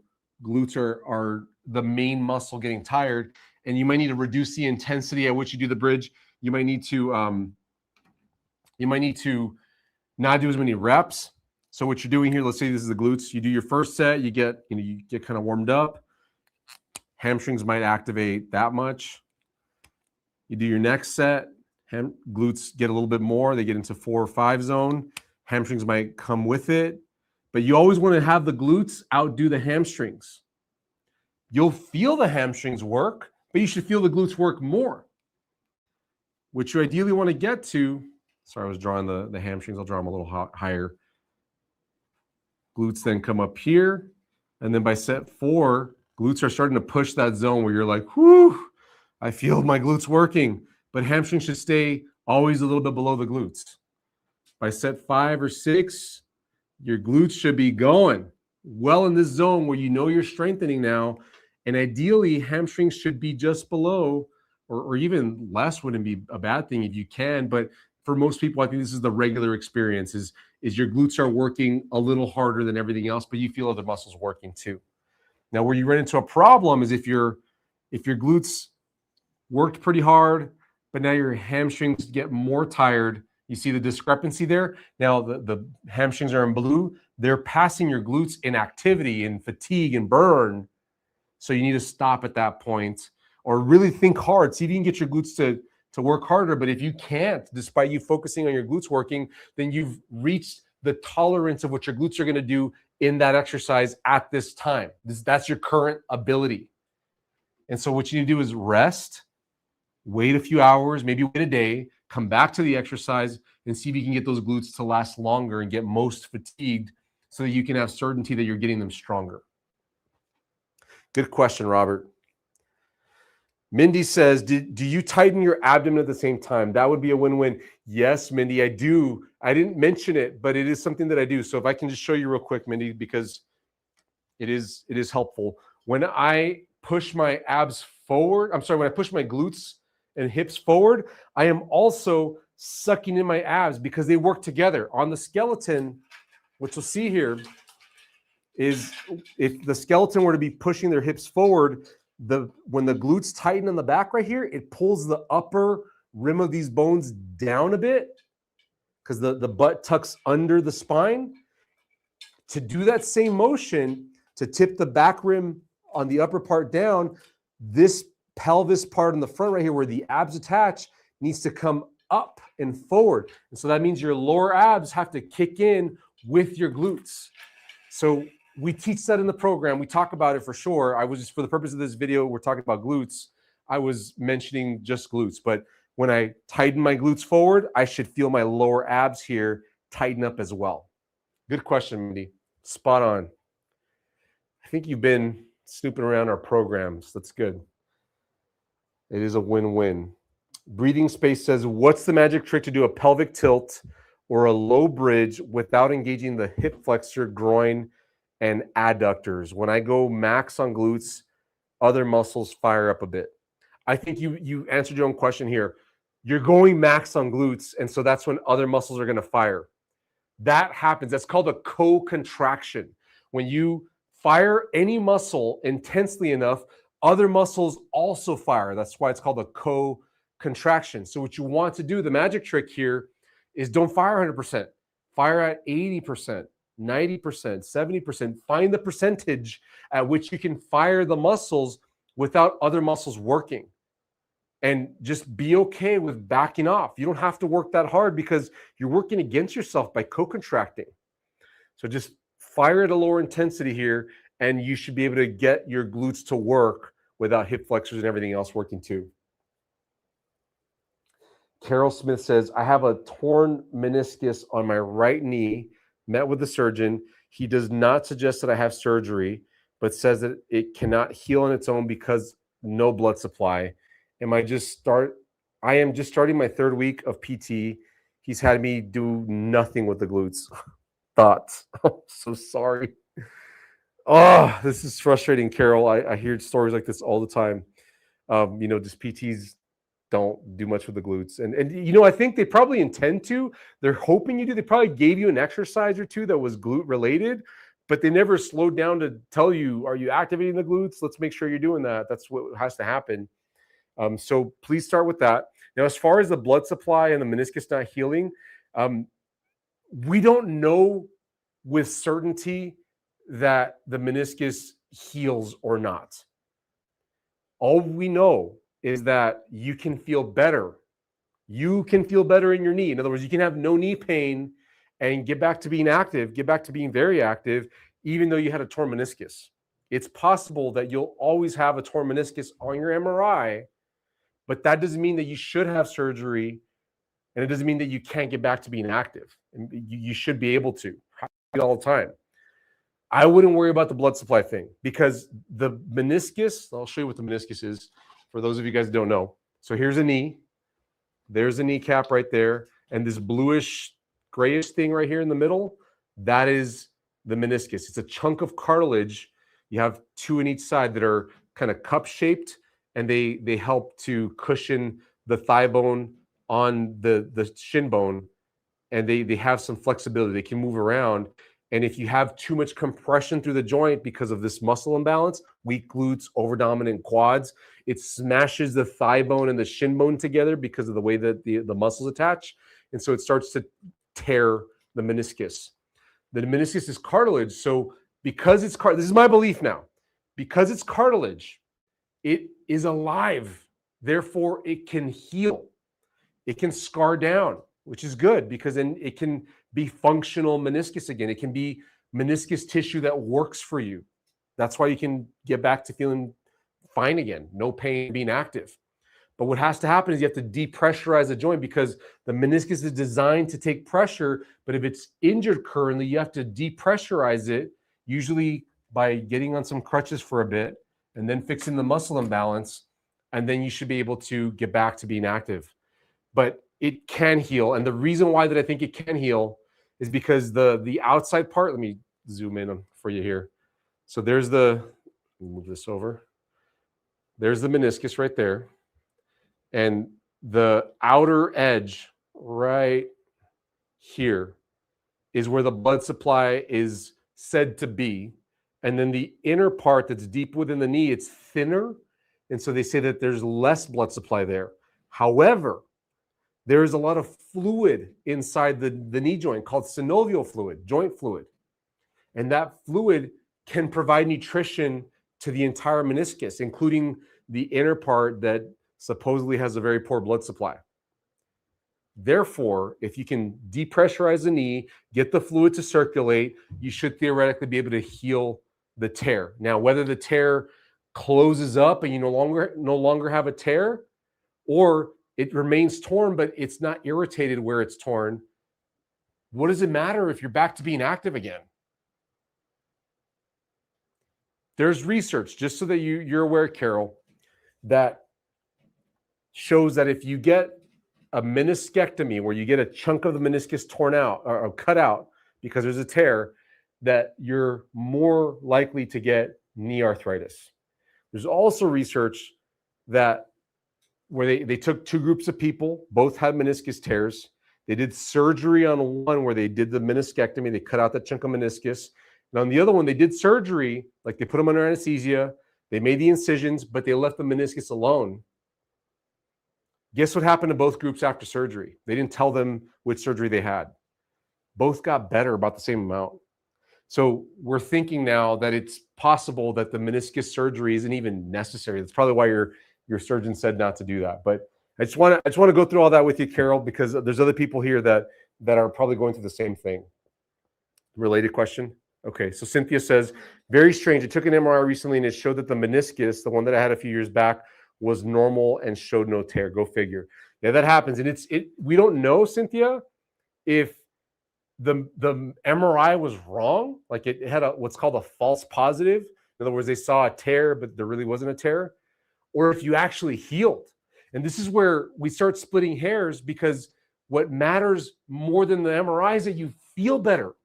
Speaker 1: glutes are the main muscle getting tired, and you might need to reduce the intensity at which you do the bridge. You might need to not do as many reps. So what you're doing here, let's say this is the glutes. You do your first set, you get kind of warmed up. Hamstrings might activate that much. You do your next set, glutes get a little bit more. They get into 4 or 5 zone. Hamstrings might come with it. But you always want to have the glutes outdo the hamstrings. You'll feel the hamstrings work, but you should feel the glutes work more. What you ideally want to get to, sorry, I was drawing the hamstrings. I'll draw them a little higher. Glutes then come up here. And then by set 4, glutes are starting to push that zone where you're like, whew, I feel my glutes working. But hamstrings should stay always a little bit below the glutes. By set 5 or 6, your glutes should be going well in this zone where you know you're strengthening now. And ideally, hamstrings should be just below, or even less wouldn't be a bad thing if you can. But for most people, I think this is the regular experience, is your glutes are working a little harder than everything else, but you feel other muscles working too. Now, where you run into a problem is if your glutes worked pretty hard, but now your hamstrings get more tired. You see the discrepancy there? Now the hamstrings are in blue. They're passing your glutes in activity and fatigue and burn. So you need to stop at that point or really think hard. See if you can get your glutes to work harder. But if you can't, despite you focusing on your glutes working, then you've reached the tolerance of what your glutes are going to do in that exercise at this time. That's your current ability. And so what you need to do is rest, wait a few hours, maybe wait a day, come back to the exercise and see if you can get those glutes to last longer and get most fatigued so that you can have certainty that you're getting them stronger. Good question, Robert. Mindy says, do you tighten your abdomen at the same time? That would be a win-win. Yes, Mindy, I do. I didn't mention it, but it is something that I do. So if I can just show you real quick, Mindy, because it is helpful. When I push my abs forward, when I push my glutes and hips forward, I am also sucking in my abs because they work together. On the skeleton, what you'll see here is if the skeleton were to be pushing their hips forward, when the glutes tighten on the back right here, it pulls the upper rim of these bones down a bit because the butt tucks under the spine. To do that same motion, to tip the back rim on the upper part down, this pelvis part in the front right here where the abs attach needs to come up and forward. And so that means your lower abs have to kick in with your glutes. So we teach that in the program. We talk about it for sure. I was just, for the purpose of this video, we're talking about glutes. I was mentioning just glutes, but when I tighten my glutes forward, I should feel my lower abs here tighten up as well. Good question, Mindy. Spot on. I think you've been snooping around our programs. That's good. It is a win-win. Breathing Space says, what's the magic trick to do a pelvic tilt or a low bridge without engaging the hip flexor, groin, and adductors? When I go max on glutes, other muscles fire up a bit. I think you answered your own question here. You're going max on glutes, and so that's when other muscles are going to fire. That happens. That's called a co-contraction. When you fire any muscle intensely enough, other muscles also fire. That's why it's called a co-contraction. So what you want to do, the magic trick here, is don't fire 100%. Fire at 80%. 90%, 70%. Find the percentage at which you can fire the muscles without other muscles working. And just be okay with backing off. You don't have to work that hard because you're working against yourself by co-contracting. So just fire at a lower intensity here, and you should be able to get your glutes to work without hip flexors and everything else working too. Carol Smith says, I have a torn meniscus on my right knee, met with the surgeon. He does not suggest that I have surgery, but says that it cannot heal on its own because no blood supply. I am just starting my 3rd week of PT. He's had me do nothing with the glutes. Thoughts. I'm so sorry. Oh, this is frustrating, Carol. I hear stories like this all the time. Just PTs don't do much with the glutes. And I think they probably intend to. They're hoping you do. They probably gave you an exercise or two that was glute related, but they never slowed down to tell you, are you activating the glutes? Let's make sure you're doing that. That's what has to happen. So please start with that. Now, as far as the blood supply and the meniscus not healing, we don't know with certainty that the meniscus heals or not. All we know is that you can feel better. You can feel better in your knee. In other words, you can have no knee pain and get back to being active, get back to being very active, even though you had a torn meniscus. It's possible that you'll always have a torn meniscus on your MRI, but that doesn't mean that you should have surgery, and it doesn't mean that you can't get back to being active. And you should be able to all the time. I wouldn't worry about the blood supply thing because the meniscus, I'll show you what the meniscus is for those of you guys who don't know. So here's a knee. There's a kneecap right there. And this bluish, grayish thing right here in the middle, that is the meniscus. It's a chunk of cartilage. You have 2 on each side that are kind of cup-shaped, and they help to cushion the thigh bone on the shin bone, and they have some flexibility. They can move around. And if you have too much compression through the joint because of this muscle imbalance, weak glutes, overdominant quads, it smashes the thigh bone and the shin bone together because of the way that the muscles attach. And so it starts to tear the meniscus. The meniscus is cartilage. So because it's cartilage, this is my belief now, because it's cartilage, it is alive. Therefore, it can heal. It can scar down, which is good because then it can be functional meniscus again. It can be meniscus tissue that works for you. That's why you can get back to feeling fine again, no pain, being active. But what has to happen is you have to depressurize the joint because the meniscus is designed to take pressure, but if it's injured currently, you have to depressurize it, usually by getting on some crutches for a bit and then fixing the muscle imbalance, and then you should be able to get back to being active. But it can heal, and the reason why that I think it can heal is because the outside part, let me zoom in for you here. So there's move this over. There's the meniscus right there. And the outer edge right here is where the blood supply is said to be. And then the inner part that's deep within the knee, it's thinner. And so they say that there's less blood supply there. However, there is a lot of fluid inside the knee joint called synovial fluid, joint fluid. And that fluid can provide nutrition to the entire meniscus, including the inner part that supposedly has a very poor blood supply. Therefore, if you can depressurize the knee, get the fluid to circulate, you should theoretically be able to heal the tear. Now, whether the tear closes up and you no longer have a tear, or it remains torn, but it's not irritated where it's torn, what does it matter if you're back to being active again? There's research, just so that you're aware, Carol, that shows that if you get a meniscectomy, where you get a chunk of the meniscus torn out or cut out because there's a tear, that you're more likely to get knee arthritis. There's also research that where they took 2 groups of people, both had meniscus tears. They did surgery on one where they did the meniscectomy, they cut out that chunk of meniscus. And on the other one, they did surgery, like they put them under anesthesia, they made the incisions, but they left the meniscus alone. Guess what happened to both groups after surgery? They didn't tell them which surgery they had. Both got better about the same amount. So we're thinking now that it's possible that the meniscus surgery isn't even necessary. That's probably why your surgeon said not to do that. But I just want to go through all that with you, Carol, because there's other people here that are probably going through the same thing. Related question. Okay, so Cynthia says, very strange. I took an MRI recently and it showed that the meniscus, the one that I had a few years back, was normal and showed no tear. Go figure. Yeah, that happens. And we don't know, Cynthia, if the MRI was wrong, like it had what's called a false positive. In other words, they saw a tear, but there really wasn't a tear, or if you actually healed. And this is where we start splitting hairs, because what matters more than the MRI is that you feel better.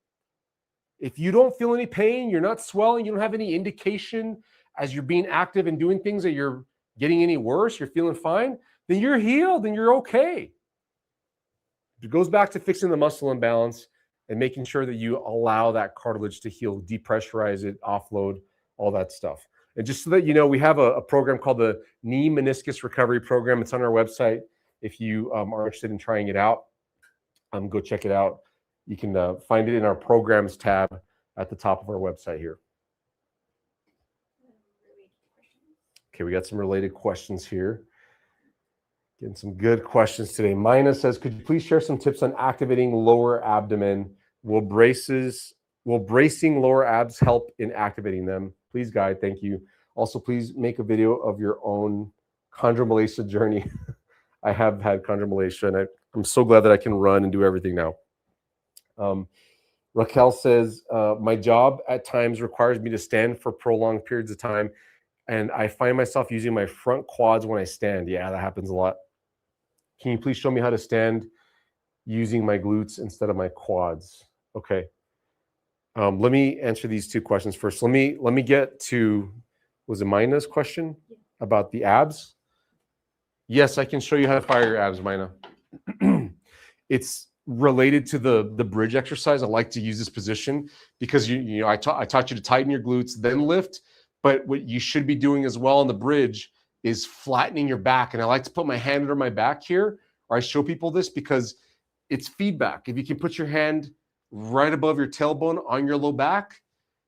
Speaker 1: If you don't feel any pain, you're not swelling, you don't have any indication as you're being active and doing things that you're getting any worse, you're feeling fine, then you're healed and you're okay. It goes back to fixing the muscle imbalance and making sure that you allow that cartilage to heal, depressurize it, offload, all that stuff. And just so that you know, we have a program called the Knee Meniscus Recovery Program. It's on our website. If you are interested in trying it out, go check it out. You can find it in our programs tab at the top of our website here. Okay, we got some related questions here. Getting some good questions today. Mina says, could you please share some tips on activating lower abdomen? Will bracing lower abs help in activating them? Please, guide. Thank you. Also, please make a video of your own chondromalacia journey. I have had chondromalacia, and I'm so glad that I can run and do everything now. Raquel says, my job at times requires me to stand for prolonged periods of time, and I find myself using my front quads when I stand. Yeah, that happens a lot. Can you please show me how to stand using my glutes instead of my quads? Okay. Let me answer these two questions first. Let me get to, was it Mina's question about the abs? Yes, I can show you how to fire your abs, Mina. It's related to the bridge exercise. I like to use this position because I taught you to tighten your glutes, then lift. But what you should be doing as well on the bridge is flattening your back. And I like to put my hand under my back here, or I show people this because it's feedback. If you can put your hand right above your tailbone on your low back,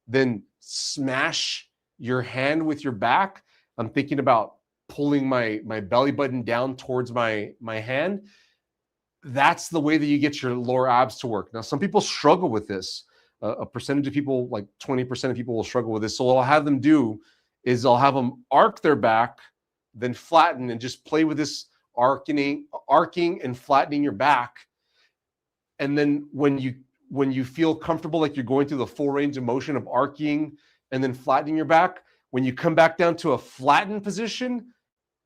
Speaker 1: then smash your hand with your back. I'm thinking about pulling my belly button down towards my hand. That's the way that you get your lower abs to work. Now, some people struggle with this. A percentage of people, like 20% of people, will struggle with this. So what I'll have them do is I'll have them arc their back, then flatten, and just play with this arcing and flattening your back. And then when you feel comfortable, like you're going through the full range of motion of arcing and then flattening your back, when you come back down to a flattened position,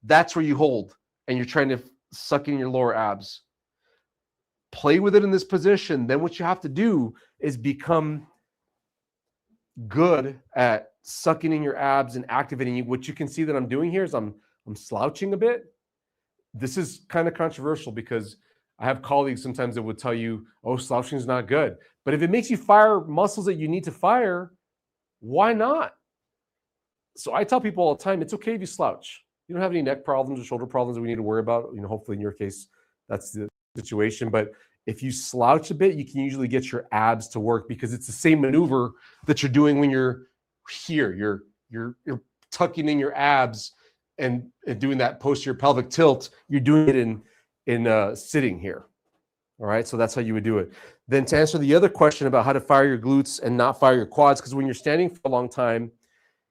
Speaker 1: that's where you hold and you're trying to suck in your lower abs. Play with it in this position. Then what you have to do is become good at sucking in your abs and activating you. What you can see that I'm doing here is I'm slouching a bit. This is kind of controversial because I have colleagues sometimes that would tell you, oh, slouching is not good. But if it makes you fire muscles that you need to fire, why not? So I tell people all the time, it's okay if you slouch. You don't have any neck problems or shoulder problems that we need to worry about. Hopefully in your case, that's the situation. But if you slouch a bit, you can usually get your abs to work because it's the same maneuver that you're doing when you're here. You're tucking in your abs and doing that posterior pelvic tilt. You're doing it in sitting here. All right, so that's how you would do it. Then to answer the other question about how to fire your glutes and not fire your quads, because when you're standing for a long time,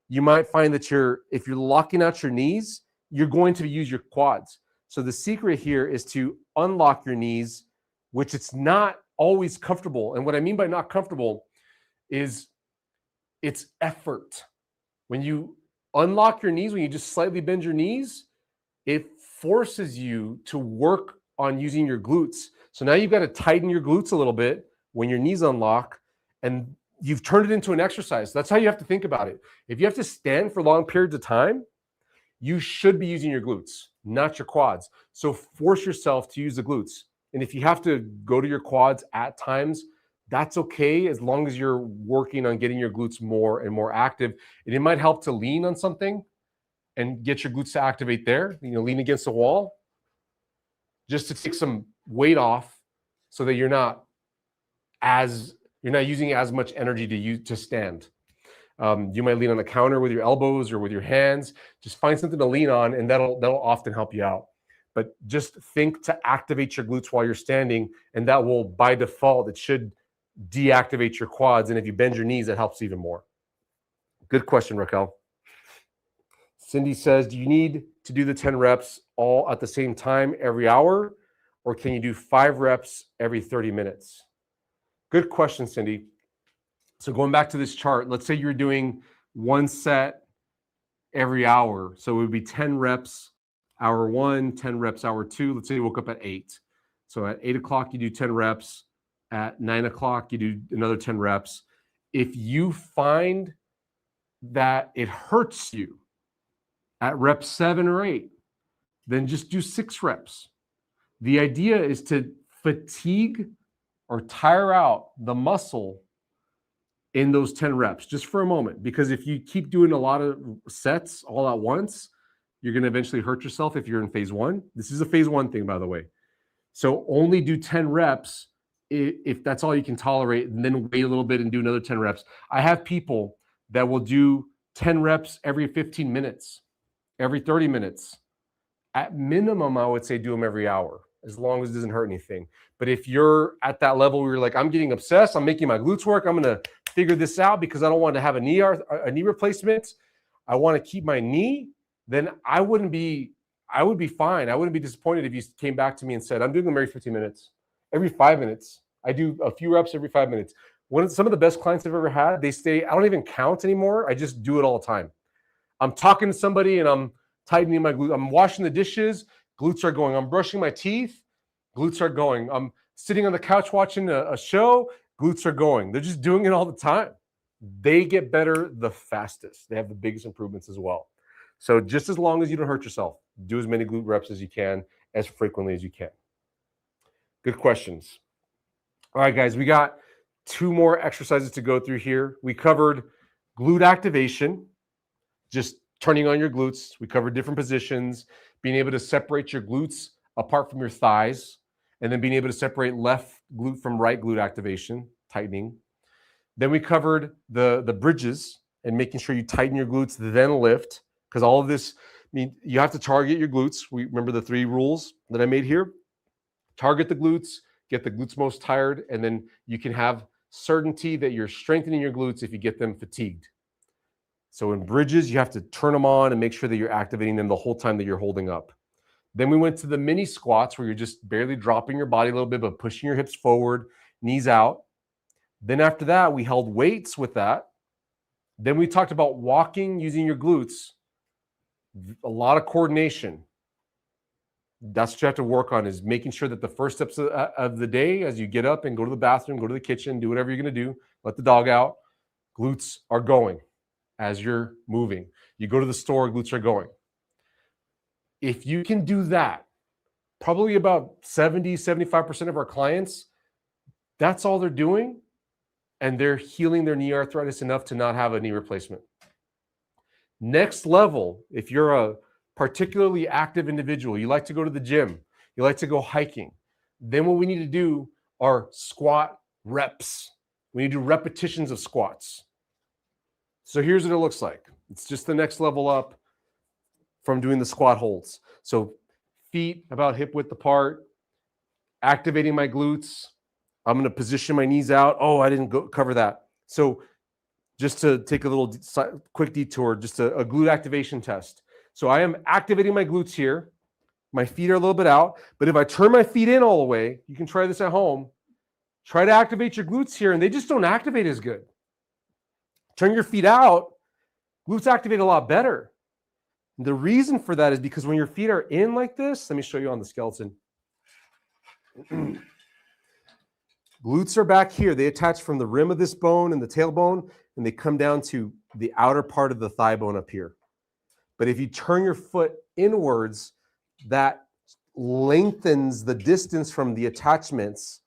Speaker 1: you might find that if you're locking out your knees, you're going to use your quads. So the secret here is to unlock your knees, which it's not always comfortable. And what I mean by not comfortable is it's effort. When you unlock your knees, when you just slightly bend your knees, it forces you to work on using your glutes. So now you've got to tighten your glutes a little bit when your knees unlock, and you've turned it into an exercise. That's how you have to think about it. If you have to stand for long periods of time, you should be using your glutes, not your quads. So force yourself to use the glutes. And if you have to go to your quads at times, that's okay, as long as you're working on getting your glutes more and more active. And it might help to lean on something and get your glutes to activate there. Lean against the wall just to take some weight off so that you're not as You're not using as much energy to stand. You might lean on the counter with your elbows or with your hands. Just find something to lean on, and that'll often help you out. But just think to activate your glutes while you're standing, and that will, by default, it should deactivate your quads. And if you bend your knees, that helps even more. Good question, Raquel. Cindy says, do you need to do the 10 reps all at the same time every hour, or can you do 5 reps every 30 minutes? Good question, Cindy. So going back to this chart, let's say you're doing 1 set every hour. So it would be 10 reps hour 1, 10 reps hour 2. Let's say you woke up at 8. So at 8 o'clock, you do 10 reps. At 9 o'clock, you do another 10 reps. If you find that it hurts you at rep 7 or 8, then just do 6 reps. The idea is to fatigue or tire out the muscle in those 10 reps just for a moment, because if you keep doing a lot of sets all at once, you're going to eventually hurt yourself if you're in phase 1. This is a phase 1 thing, by the way. So only do 10 reps if that's all you can tolerate, and then wait a little bit and do another 10 reps. I have people that will do 10 reps every 15 minutes, every 30 minutes. At minimum, I would say do them every hour, as long as it doesn't hurt anything. But if you're at that level where you're like, I'm getting obsessed, I'm making my glutes work, I'm going to figure this out because I don't want to have a knee replacement, I want to keep my knee, then I would be fine. I wouldn't be disappointed if you came back to me and said, I'm doing them every 15 minutes, every 5 minutes. I do a few reps every 5 minutes. Some of the best clients I've ever had, they stay, I don't even count anymore. I just do it all the time. I'm talking to somebody and I'm tightening my glutes. I'm washing the dishes, glutes are going. I'm brushing my teeth, glutes are going. I'm sitting on the couch watching a show, glutes are going. They're just doing it all the time. They get better the fastest. They have the biggest improvements as well. So just as long as you don't hurt yourself, do as many glute reps as you can, as frequently as you can. Good questions. All right, guys, we got 2 more exercises to go through here. We covered glute activation, just turning on your glutes. We covered different positions, being able to separate your glutes apart from your thighs, and then being able to separate left glute from right glute activation, tightening. Then we covered the bridges and making sure you tighten your glutes, then lift, because all of this, you have to target your glutes. We remember the 3 rules that I made here. Target the glutes, get the glutes most tired, and then you can have certainty that you're strengthening your glutes if you get them fatigued. So in bridges, you have to turn them on and make sure that you're activating them the whole time that you're holding up. Then we went to the mini squats where you're just barely dropping your body a little bit, but pushing your hips forward, knees out. Then after that, we held weights with that. Then we talked about walking using your glutes. A lot of coordination. That's what you have to work on, is making sure that the first steps of the day, as you get up and go to the bathroom, go to the kitchen, do whatever you're going to do, let the dog out, glutes are going as you're moving. You go to the store, glutes are going. If you can do that, probably about 70-75% of our clients, that's all they're doing, and they're healing their knee arthritis enough to not have a knee replacement. Next level, if you're a particularly active individual, you like to go to the gym, you like to go hiking, then what we need to do are squat reps. We need to do repetitions of squats. So here's what it looks like. It's just the next level up from doing the squat holds. So feet about hip width apart, activating my glutes. I'm going to position my knees out. Oh, I didn't cover that. So just to take a little quick detour, just a glute activation test. So I am activating my glutes here. My feet are a little bit out, but if I turn my feet in all the way, you can try this at home. Try to activate your glutes here, and they just don't activate as good. Turn your feet out, glutes activate a lot better. And the reason for that is because when your feet are in like this, let me show you on the skeleton. Glutes are back here. They attach from the rim of this bone and the tailbone, and they come down to the outer part of the thigh bone up here. But if you turn your foot inwards, that lengthens the distance from the attachments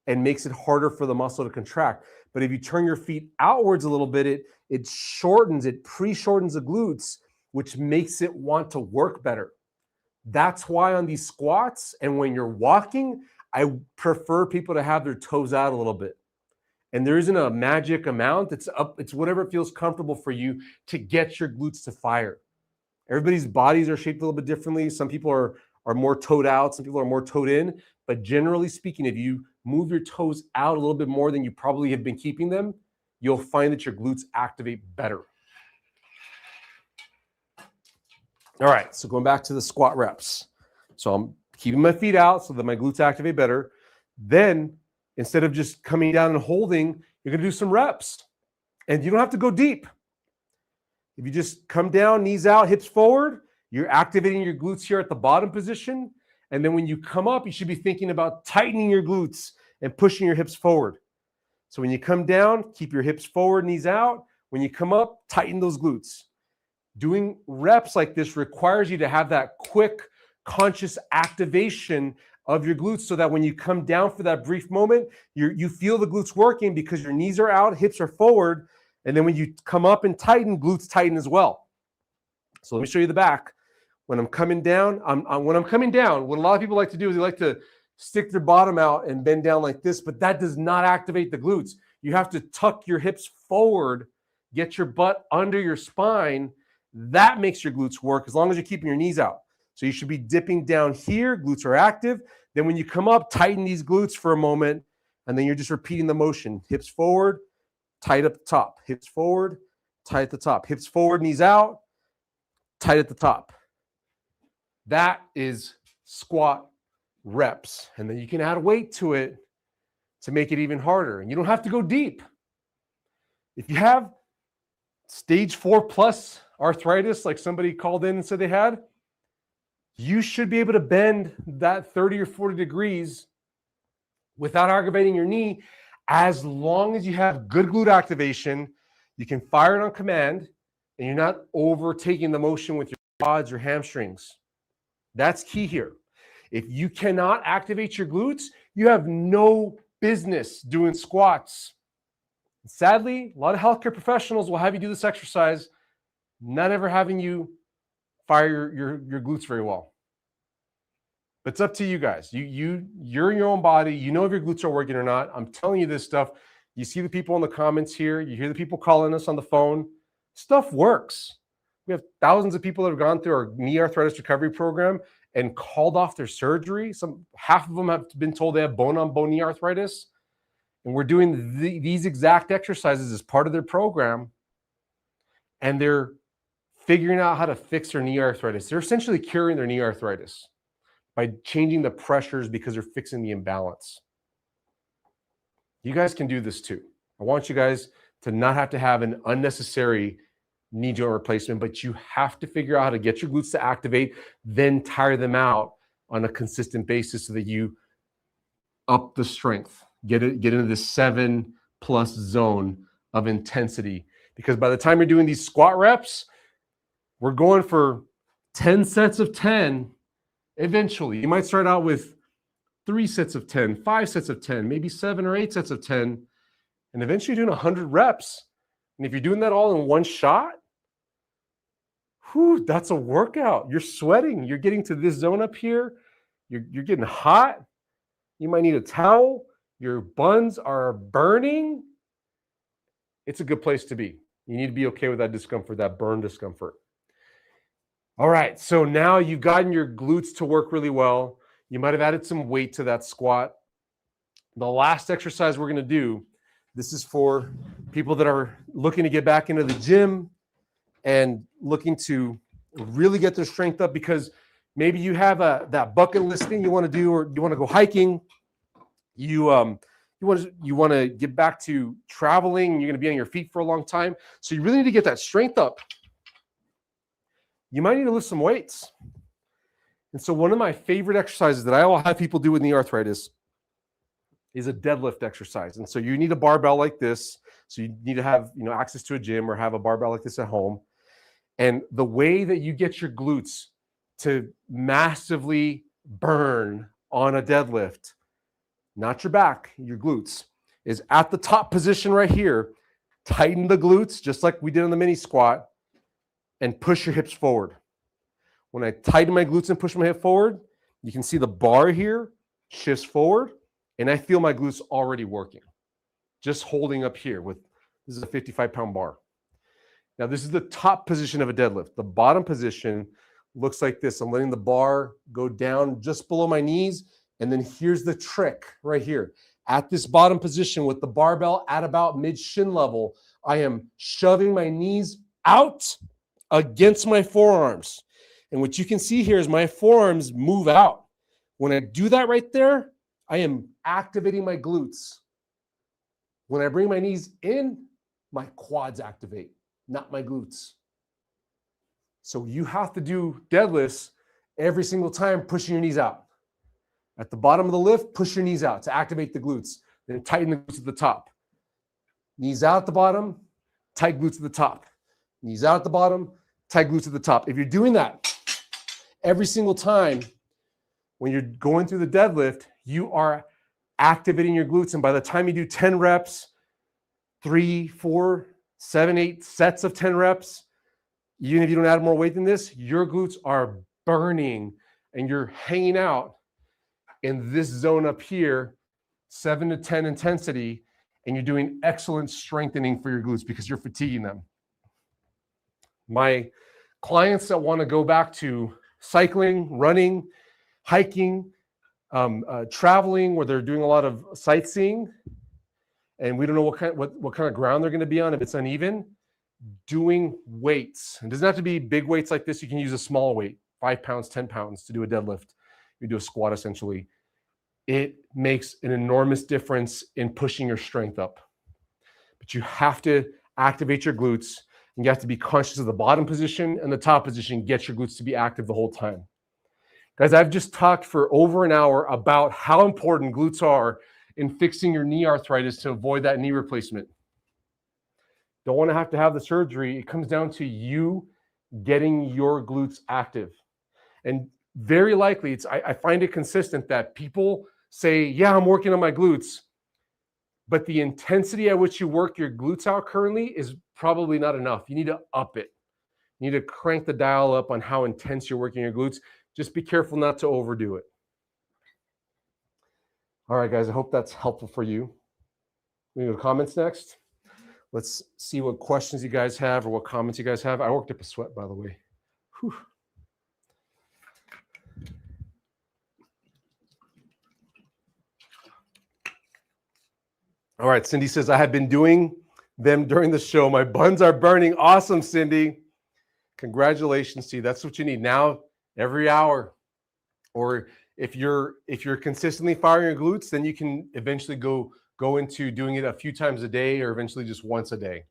Speaker 1: and makes it harder for the muscle to contract. But if you turn your feet outwards a little bit, it shortens, it pre-shortens the glutes, which makes it want to work better. That's why on these squats and when you're walking, I prefer people to have their toes out a little bit. And there isn't a magic amount. It's whatever feels comfortable for you to get your glutes to fire. Everybody's bodies are shaped a little bit differently. Some people are more toed out, some people are more toed in. But generally speaking, if you move your toes out a little bit more than you probably have been keeping them, you'll find that your glutes activate better. All right, so going back to the squat reps. So I'm keeping my feet out so that my glutes activate better. Then, instead of just coming down and holding, you're going to do some reps. And you don't have to go deep. If you just come down, knees out, hips forward, you're activating your glutes here at the bottom position. And then when you come up, you should be thinking about tightening your glutes and pushing your hips forward. So when you come down, keep your hips forward, knees out. When you come up, tighten those glutes. Doing reps like this requires you to have that quick, conscious activation of your glutes so that when you come down for that brief moment, you feel the glutes working because your knees are out, hips are forward. And then when you come up and tighten, glutes tighten as well. So let me show you the back. When I'm coming down, what a lot of people like to do is they like to stick their bottom out and bend down like this, but that does not activate the glutes. You have to tuck your hips forward, get your butt under your spine. That makes your glutes work as long as you're keeping your knees out. So you should be dipping down here. Glutes are active. Then when you come up, tighten these glutes for a moment, and then you're just repeating the motion. Hips forward, tight at the top. Hips forward, tight at the top. Hips forward, knees out, tight at the top. That is squat reps. And then you can add weight to it to make it even harder. And you don't have to go deep. If you have stage 4+ arthritis, like somebody called in and said they had, you should be able to bend that 30 or 40 degrees without aggravating your knee, as long as you have good glute activation, you can fire it on command, and you're not overtaking the motion with your quads or hamstrings. That's key here. If you cannot activate your glutes, you have no business doing squats. Sadly, a lot of healthcare professionals will have you do this exercise, not ever having you fire your glutes very well. But it's up to you guys. You're in your own body. You know if your glutes are working or not. I'm telling you this stuff. You see the people in the comments here. You hear the people calling us on the phone. Stuff works. We have thousands of people that have gone through our knee arthritis recovery program and called off their surgery. Half of them have been told they have bone-on-bone knee arthritis. And we're doing these exact exercises as part of their program. And they're figuring out how to fix their knee arthritis. They're essentially curing their knee arthritis by changing the pressures because they're fixing the imbalance. You guys can do this too. I want you guys to not have to have an unnecessary knee joint replacement, but you have to figure out how to get your glutes to activate, then tire them out on a consistent basis so that you up the strength, get into this 7+ zone of intensity. Because by the time you're doing these squat reps, we're going for 10 sets of 10. Eventually, you might start out with 3 sets of 10, 5 sets of 10, maybe 7 or 8 sets of 10, and eventually you're doing 100 reps. And if you're doing that all in one shot, that's a workout. You're sweating. You're getting to this zone up here. You're getting hot. You might need a towel. Your buns are burning. It's a good place to be. You need to be okay with that discomfort, that burn discomfort. All right, so now you've gotten your glutes to work really well. You might have added some weight to that squat. The last exercise we're going to do, this is for people that are looking to get back into the gym and looking to really get their strength up, because maybe you have that bucket list thing you want to do, or you want to go hiking. You want to get back to traveling. You're going to be on your feet for a long time. So you really need to get that strength up. You might need to lift some weights. And so one of my favorite exercises that I will have people do with knee arthritis is a deadlift exercise. And so you need a barbell like this. So you need to have access to a gym or have a barbell like this at home. And the way that you get your glutes to massively burn on a deadlift, not your back, your glutes, is at the top position right here. Tighten the glutes just like we did on the mini squat, and push your hips forward. When I tighten my glutes and push my hip forward, you can see the bar here shifts forward, and I feel my glutes already working. just holding up here with, this is a 55-pound bar. Now, this is the top position of a deadlift. The bottom position looks like this. I'm letting the bar go down just below my knees. And then here's the trick right here. At this bottom position with the barbell at about mid-shin level, I am shoving my knees out against my forearms. And what you can see here is my forearms move out. When I do that right there, I am activating my glutes. When I bring my knees in, my quads activate, not my glutes. So you have to do deadlifts every single time pushing your knees out. At the bottom of the lift, push your knees out to activate the glutes. Then tighten the glutes at the top. Knees out at the bottom, tight glutes at the top. Knees out at the bottom, tight glutes at the top. If you're doing that every single time when you're going through the deadlift, you are activating your glutes. And by the time you do 10 reps, 3, 4, 7, 8 sets of 10 reps, even if you don't add more weight than this, your glutes are burning and you're hanging out in this zone up here, 7 to 10 intensity, and you're doing excellent strengthening for your glutes because you're fatiguing them. My clients that want to go back to cycling, running, hiking, traveling, where they're doing a lot of sightseeing, and we don't know what kind of ground they're going to be on if it's uneven, doing weights. It doesn't have to be big weights like this. You can use a small weight, 5 pounds, 10 pounds to do a deadlift. You do a squat essentially. It makes an enormous difference in pushing your strength up. But you have to activate your glutes, and you have to be conscious of the bottom position and the top position. Get your glutes to be active the whole time. Guys, I've just talked for over an hour about how important glutes are in fixing your knee arthritis to avoid that knee replacement. Don't want to have the surgery. It comes down to you getting your glutes active. And very likely, I find it consistent that people say, yeah, I'm working on my glutes, but the intensity at which you work your glutes out currently is probably not enough. You need to up it. You need to crank the dial up on how intense you're working your glutes. Just be careful not to overdo it. All right, guys, I hope that's helpful for you. We go to comments next. Let's see what questions you guys have or what comments you guys have. I worked up a sweat, by the way. Whew. All right, Cindy says, I have been doing them during the show. My buns are burning. Awesome, Cindy. Congratulations to you. That's what you need now, every hour. Or if you're consistently firing your glutes, then you can eventually go into doing it a few times a day or eventually just once a day.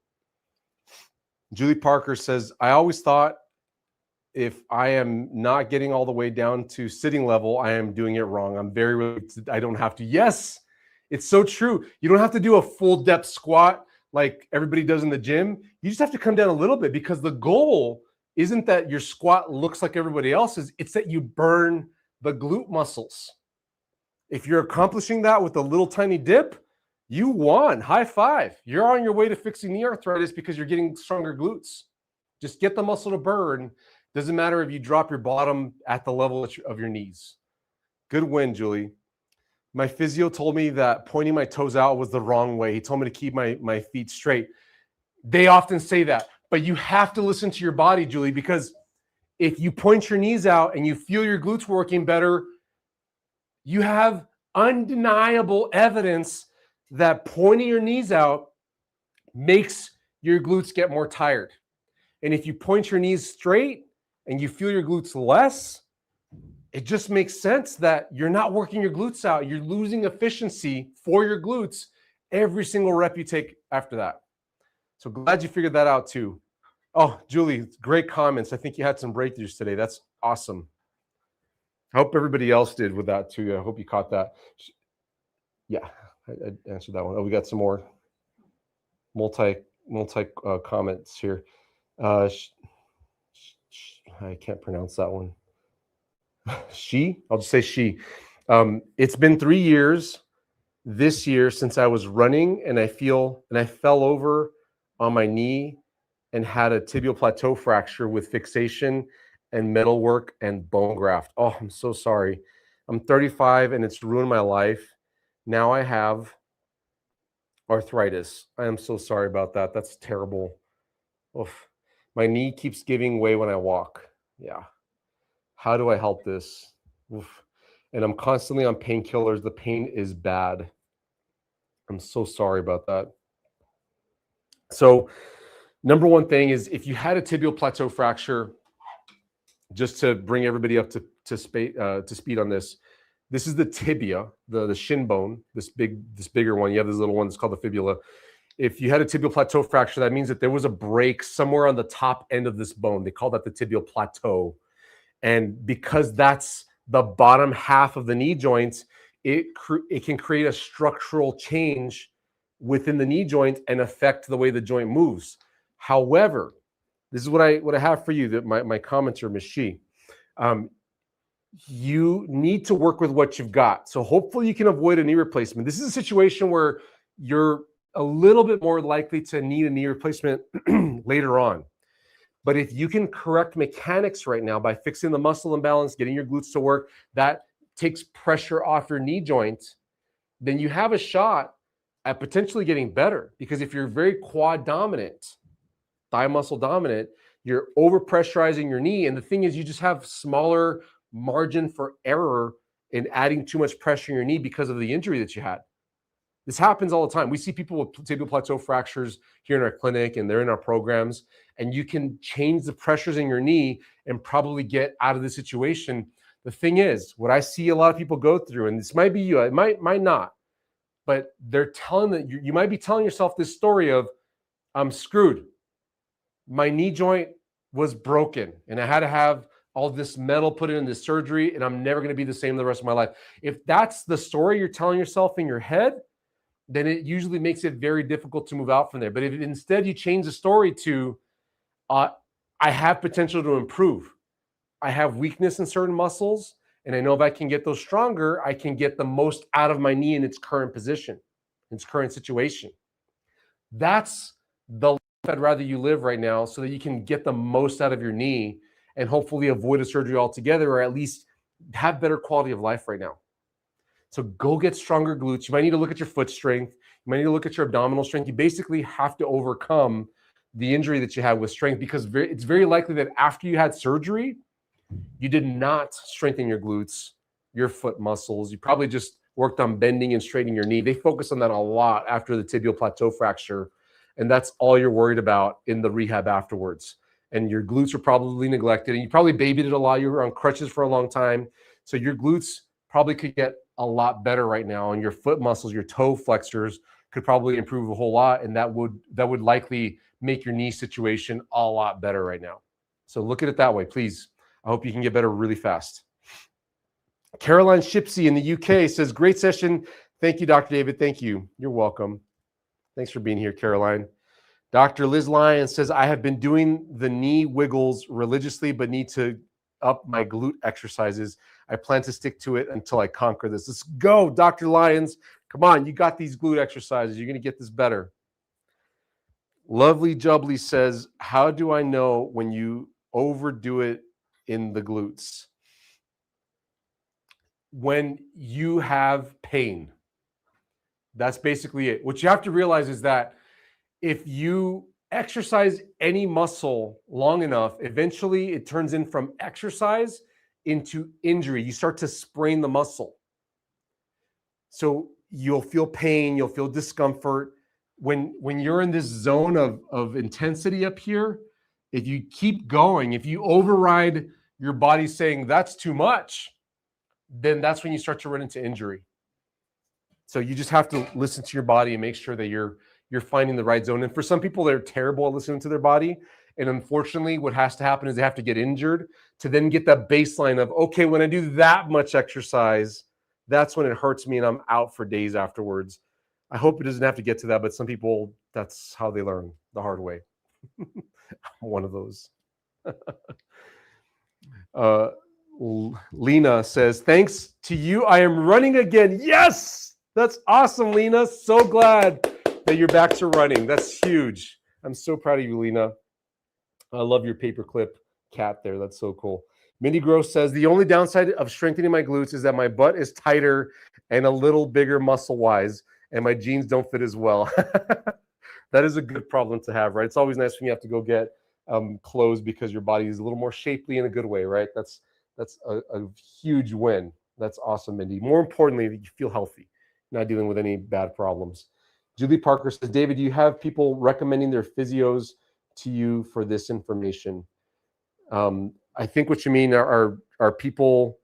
Speaker 1: Julie Parker says, I always thought if I am not getting all the way down to sitting level, I am doing it wrong. I don't have to. Yes, it's so true. You don't have to do a full depth squat like everybody does in the gym. You just have to come down a little bit because the goal isn't that your squat looks like everybody else's. It's that you burn the glute muscles. If you're accomplishing that with a little tiny dip, you won. High five. You're on your way to fixing knee arthritis because you're getting stronger glutes. Just get the muscle to burn. Doesn't matter if you drop your bottom at the level of your knees. Good win, Julie. My physio told me that pointing my toes out was the wrong way. He told me to keep my feet straight. They often say that, but you have to listen to your body, Julie, because if you point your knees out and you feel your glutes working better, you have undeniable evidence that pointing your knees out makes your glutes get more tired. And if you point your knees straight and you feel your glutes less, it just makes sense that you're not working your glutes out. You're losing efficiency for your glutes every single rep you take after that. So glad you figured that out too. Oh, Julie, great comments. I think you had some breakthroughs today. That's awesome. I hope everybody else did with that too. I hope you caught that. Yeah, I answered that one. Oh, we got some more multi comments here. I can't pronounce that one. I'll just say she. It's been 3 years this year since I was running and I fell over on my knee and had a tibial plateau fracture with fixation and metal work and bone graft. Oh, I'm so sorry. I'm 35 and it's ruined my life. Now I have Arthritis. I am so sorry about that. That's terrible. Oof. My knee keeps giving way when I walk. Yeah. How do I help this? Oof. And I'm constantly on painkillers. The pain is bad. I'm so sorry about that. So, number one thing is if you had a tibial plateau fracture, just to bring everybody up to speed on this, this is the tibia, the shin bone, this bigger one. You have this little one that's called the fibula. If you had a tibial plateau fracture, that means that there was a break somewhere on the top end of this bone. They call that the tibial plateau. And because that's the bottom half of the knee joint, it can create a structural change within the knee joint and affect the way the joint moves. However, this is what I have for you, that my commenter, Ms. Shi. You need to work with what you've got. So hopefully you can avoid a knee replacement. This is a situation where you're a little bit more likely to need a knee replacement later on. But if you can correct mechanics right now by fixing the muscle imbalance, getting your glutes to work, that takes pressure off your knee joint, then you have a shot at potentially getting better. Because if you're very quad dominant, thigh muscle dominant, you're over pressurizing your knee. And the thing is, you just have smaller margin for error in adding too much pressure in your knee because of the injury that you had. This happens all the time. We see people with tibial plateau fractures here in our clinic, and they're in our programs, and you can change the pressures in your knee and probably get out of the situation. The thing is, what I see a lot of people go through, and this might be you, it might not, but they're telling that you might be telling yourself this story of, I'm screwed. My knee joint was broken, and I had to have all this metal put in this surgery, and I'm never going to be the same the rest of my life. If that's the story you're telling yourself in your head, then it usually makes it very difficult to move out from there. But if instead you change the story to, I have potential to improve. I have weakness in certain muscles, and I know if I can get those stronger, I can get the most out of my knee in its current position, in its current situation. That's the life I'd rather you live right now, so that you can get the most out of your knee and hopefully avoid a surgery altogether, or at least have better quality of life right now. So go get stronger glutes. You might need to look at your foot strength. You might need to look at your abdominal strength. You basically have to overcome the injury that you had with strength, because it's very likely that after you had surgery, you did not strengthen your glutes, your foot muscles. You probably just worked on bending and straightening your knee. They focus on that a lot after the tibial plateau fracture, and that's all you're worried about in the rehab afterwards. And your glutes are probably neglected, and you probably babied it a lot. You were on crutches for a long time. So your glutes probably could get a lot better right now, and your foot muscles, your toe flexors could probably improve a whole lot, and that would likely make your knee situation a lot better right now. So look at it that way, please. I hope you can get better really fast. Caroline Shipsey in the UK says, great session. Thank you, Dr. David. Thank you. You're welcome. Thanks for being here, Caroline. Dr. Liz Lyons says, I have been doing the knee wiggles religiously, but need to up my glute exercises. I plan to stick to it until I conquer this. Let's go, Dr. Lyons. Come on, you got these glute exercises. You're going to get this better. Lovely Jubbly says, how do I know when you overdo it in the glutes? When you have pain. That's basically it. What you have to realize is that if you exercise any muscle long enough, eventually it turns in from exercise into injury. You start to sprain the muscle. So you'll feel pain, you'll feel discomfort. When you're in this zone of intensity up here, if you keep going, if you override your body saying that's too much, then that's when you start to run into injury. So you just have to listen to your body and make sure that you're finding the right zone. And for some people, they're terrible at listening to their body. And unfortunately, what has to happen is they have to get injured to then get that baseline of, okay, when I do that much exercise, that's when it hurts me and I'm out for days afterwards. I hope it doesn't have to get to that, but some people, that's how they learn, the hard way. I'm one of those. Lena says, thanks to you, I am running again. Yes, that's awesome, Lena. So glad that you're back to running. That's huge. I'm so proud of you, Lena. I love your paperclip cat there. That's so cool. Mindy Gross says, the only downside of strengthening my glutes is that my butt is tighter and a little bigger muscle-wise, and my jeans don't fit as well. That is a good problem to have, right? It's always nice when you have to go get clothes because your body is a little more shapely in a good way, right? That's a huge win. That's awesome, Mindy. More importantly, that you feel healthy, not dealing with any bad problems. Julie Parker says, David, do you have people recommending their physios to you for this information? I think what you mean are people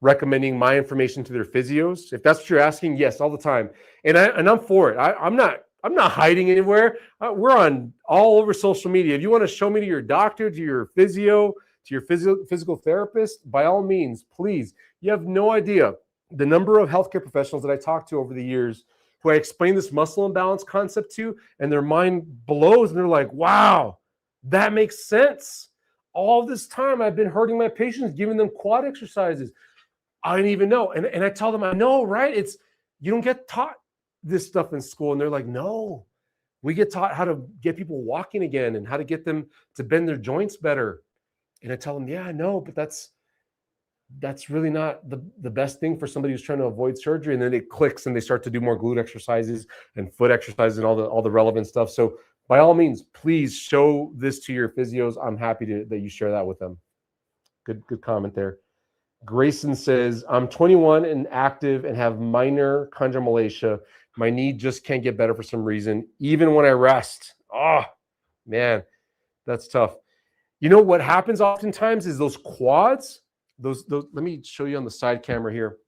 Speaker 1: recommending my information to their physios. If that's what you're asking, yes, all the time. And I'm for it. I'm not hiding anywhere. We're on all over social media. If you want to show me to your doctor, to your physio, to your physical therapist, by all means, please. You have no idea the number of healthcare professionals that I talked to over the years who I explain this muscle imbalance concept to, and their mind blows, and they're like, wow, that makes sense. All this time I've been hurting my patients, giving them quad exercises. I didn't even know. And I tell them, I know, right? You don't get taught this stuff in school. And they're like, no, we get taught how to get people walking again and how to get them to bend their joints better. And I tell them, yeah, I know, but that's really not the best thing for somebody who's trying to avoid surgery. And then it clicks and they start to do more glute exercises and foot exercises and all the relevant stuff. So by all means, please show this to your physios. I'm happy that you share that with them. Good comment there. Grayson says, I'm 21 and active and have minor chondromalacia. My knee just can't get better for some reason, even when I rest. Oh, man, that's tough. You know what happens oftentimes is those quads, those let me show you on the side camera here.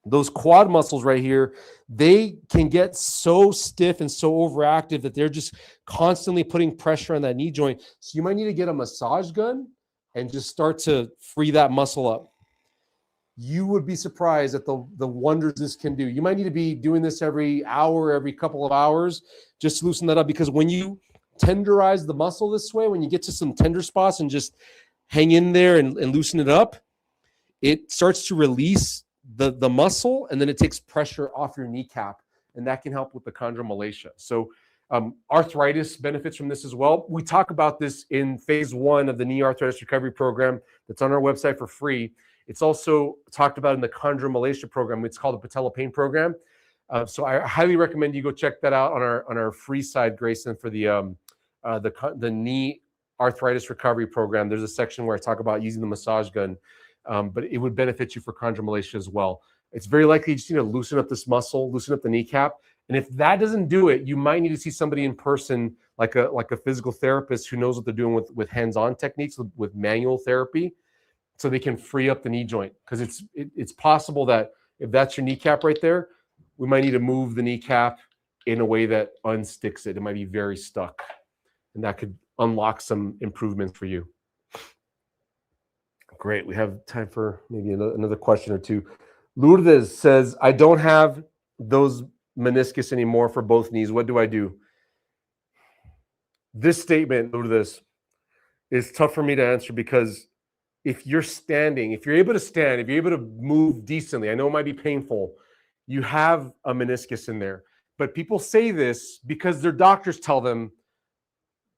Speaker 1: Those quad muscles right here, they can get so stiff and so overactive that they're just constantly putting pressure on that knee joint. So you might need to get a massage gun and just start to free that muscle up. You would be surprised at the wonders this can do. You might need to be doing this every hour, every couple of hours, just to loosen that up. Because when you tenderize the muscle this way, when you get to some tender spots and just hang in there and loosen it up, it starts to release the muscle, and then it takes pressure off your kneecap, and that can help with the chondromalacia. So arthritis benefits from this as well. We talk about this in phase 1 of the knee arthritis recovery program that's on our website for free. It's also talked about in the chondromalacia program. It's called the patella pain program. So I highly recommend you go check that out on our free side, Grayson, for the knee arthritis recovery program. There's a section where I talk about using the massage gun, but it would benefit you for chondromalacia as well. It's very likely you just need to loosen up this muscle, loosen up the kneecap. And if that doesn't do it, you might need to see somebody in person, like a physical therapist who knows what they're doing with hands-on techniques, with manual therapy, so they can free up the knee joint. Because it's possible that if that's your kneecap right there, we might need to move the kneecap in a way that unsticks it. It might be very stuck, and that could unlock some improvements for you. Great. We have time for maybe another question or two. Lourdes says, I don't have those meniscus anymore for both knees. What do I do? This statement, Lourdes, is tough for me to answer because if you're standing, if you're able to stand, if you're able to move decently, I know it might be painful, you have a meniscus in there. But people say this because their doctors tell them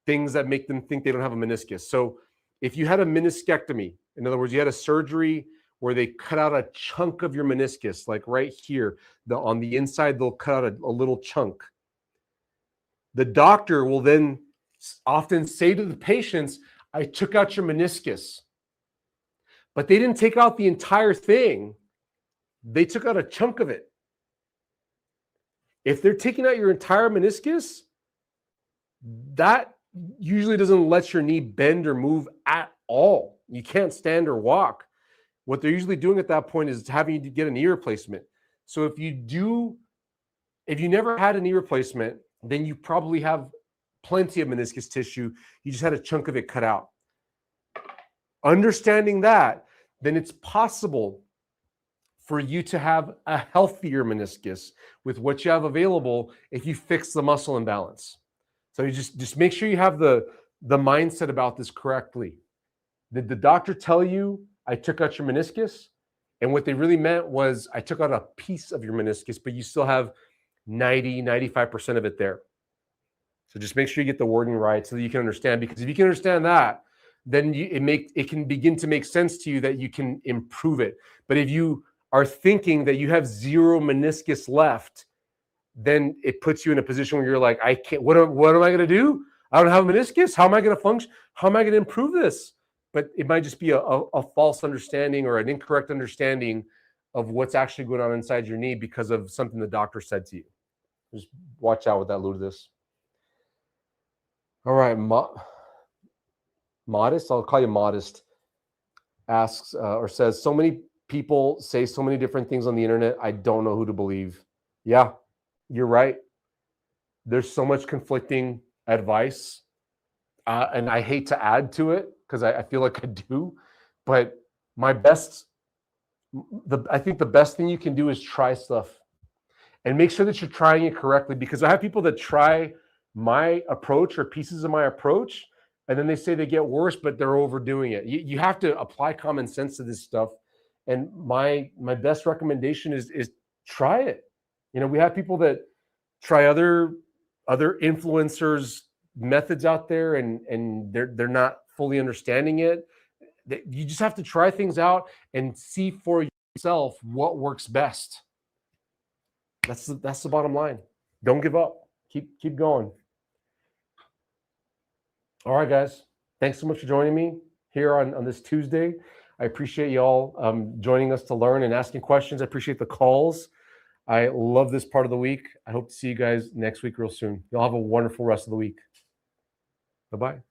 Speaker 1: things that make them think they don't have a meniscus. So if you had a meniscectomy, in other words, you had a surgery where they cut out a chunk of your meniscus, like right here, on the inside, they'll cut out a little chunk. The doctor will then often say to the patients, I took out your meniscus. But they didn't take out the entire thing. They took out a chunk of it. If they're taking out your entire meniscus, that usually doesn't let your knee bend or move at all. You can't stand or walk. What they're usually doing at that point is having you to get a knee replacement. So if you never had a knee replacement, then you probably have plenty of meniscus tissue. You just had a chunk of it cut out. Understanding that, then it's possible for you to have a healthier meniscus with what you have available if you fix the muscle imbalance. So you just make sure you have the mindset about this correctly. Did the doctor tell you, I took out your meniscus? And what they really meant was, I took out a piece of your meniscus, but you still have 95% of it there. So just make sure you get the wording right so that you can understand, because if you can understand that, then it can begin to make sense to you that you can improve it. But if you are thinking that you have zero meniscus left, then it puts you in a position where you're like, I can't, what am I going to do? I don't have a meniscus. How am I going to function? How am I going to improve this? But it might just be a false understanding or an incorrect understanding of what's actually going on inside your knee because of something the doctor said to you. Just watch out with that, Ludus. All right, Modest, I'll call you Modest, asks or says, so many people say so many different things on the internet. I don't know who to believe. Yeah, you're right. There's so much conflicting advice. And I hate to add to it because I feel like I do. But I think the best thing you can do is try stuff and make sure that you're trying it correctly, because I have people that try my approach or pieces of my approach, and then they say they get worse, but they're overdoing it. You have to apply common sense to this stuff. And my best recommendation is try it. You know, we have people that try other influencers' methods out there, and they're not fully understanding it. You just have to try things out and see for yourself what works best. That's the bottom line. Don't give up. Keep going. All right, guys. Thanks so much for joining me here on this Tuesday. I appreciate y'all joining us to learn and asking questions. I appreciate the calls. I love this part of the week. I hope to see you guys next week real soon. Y'all have a wonderful rest of the week. Bye-bye.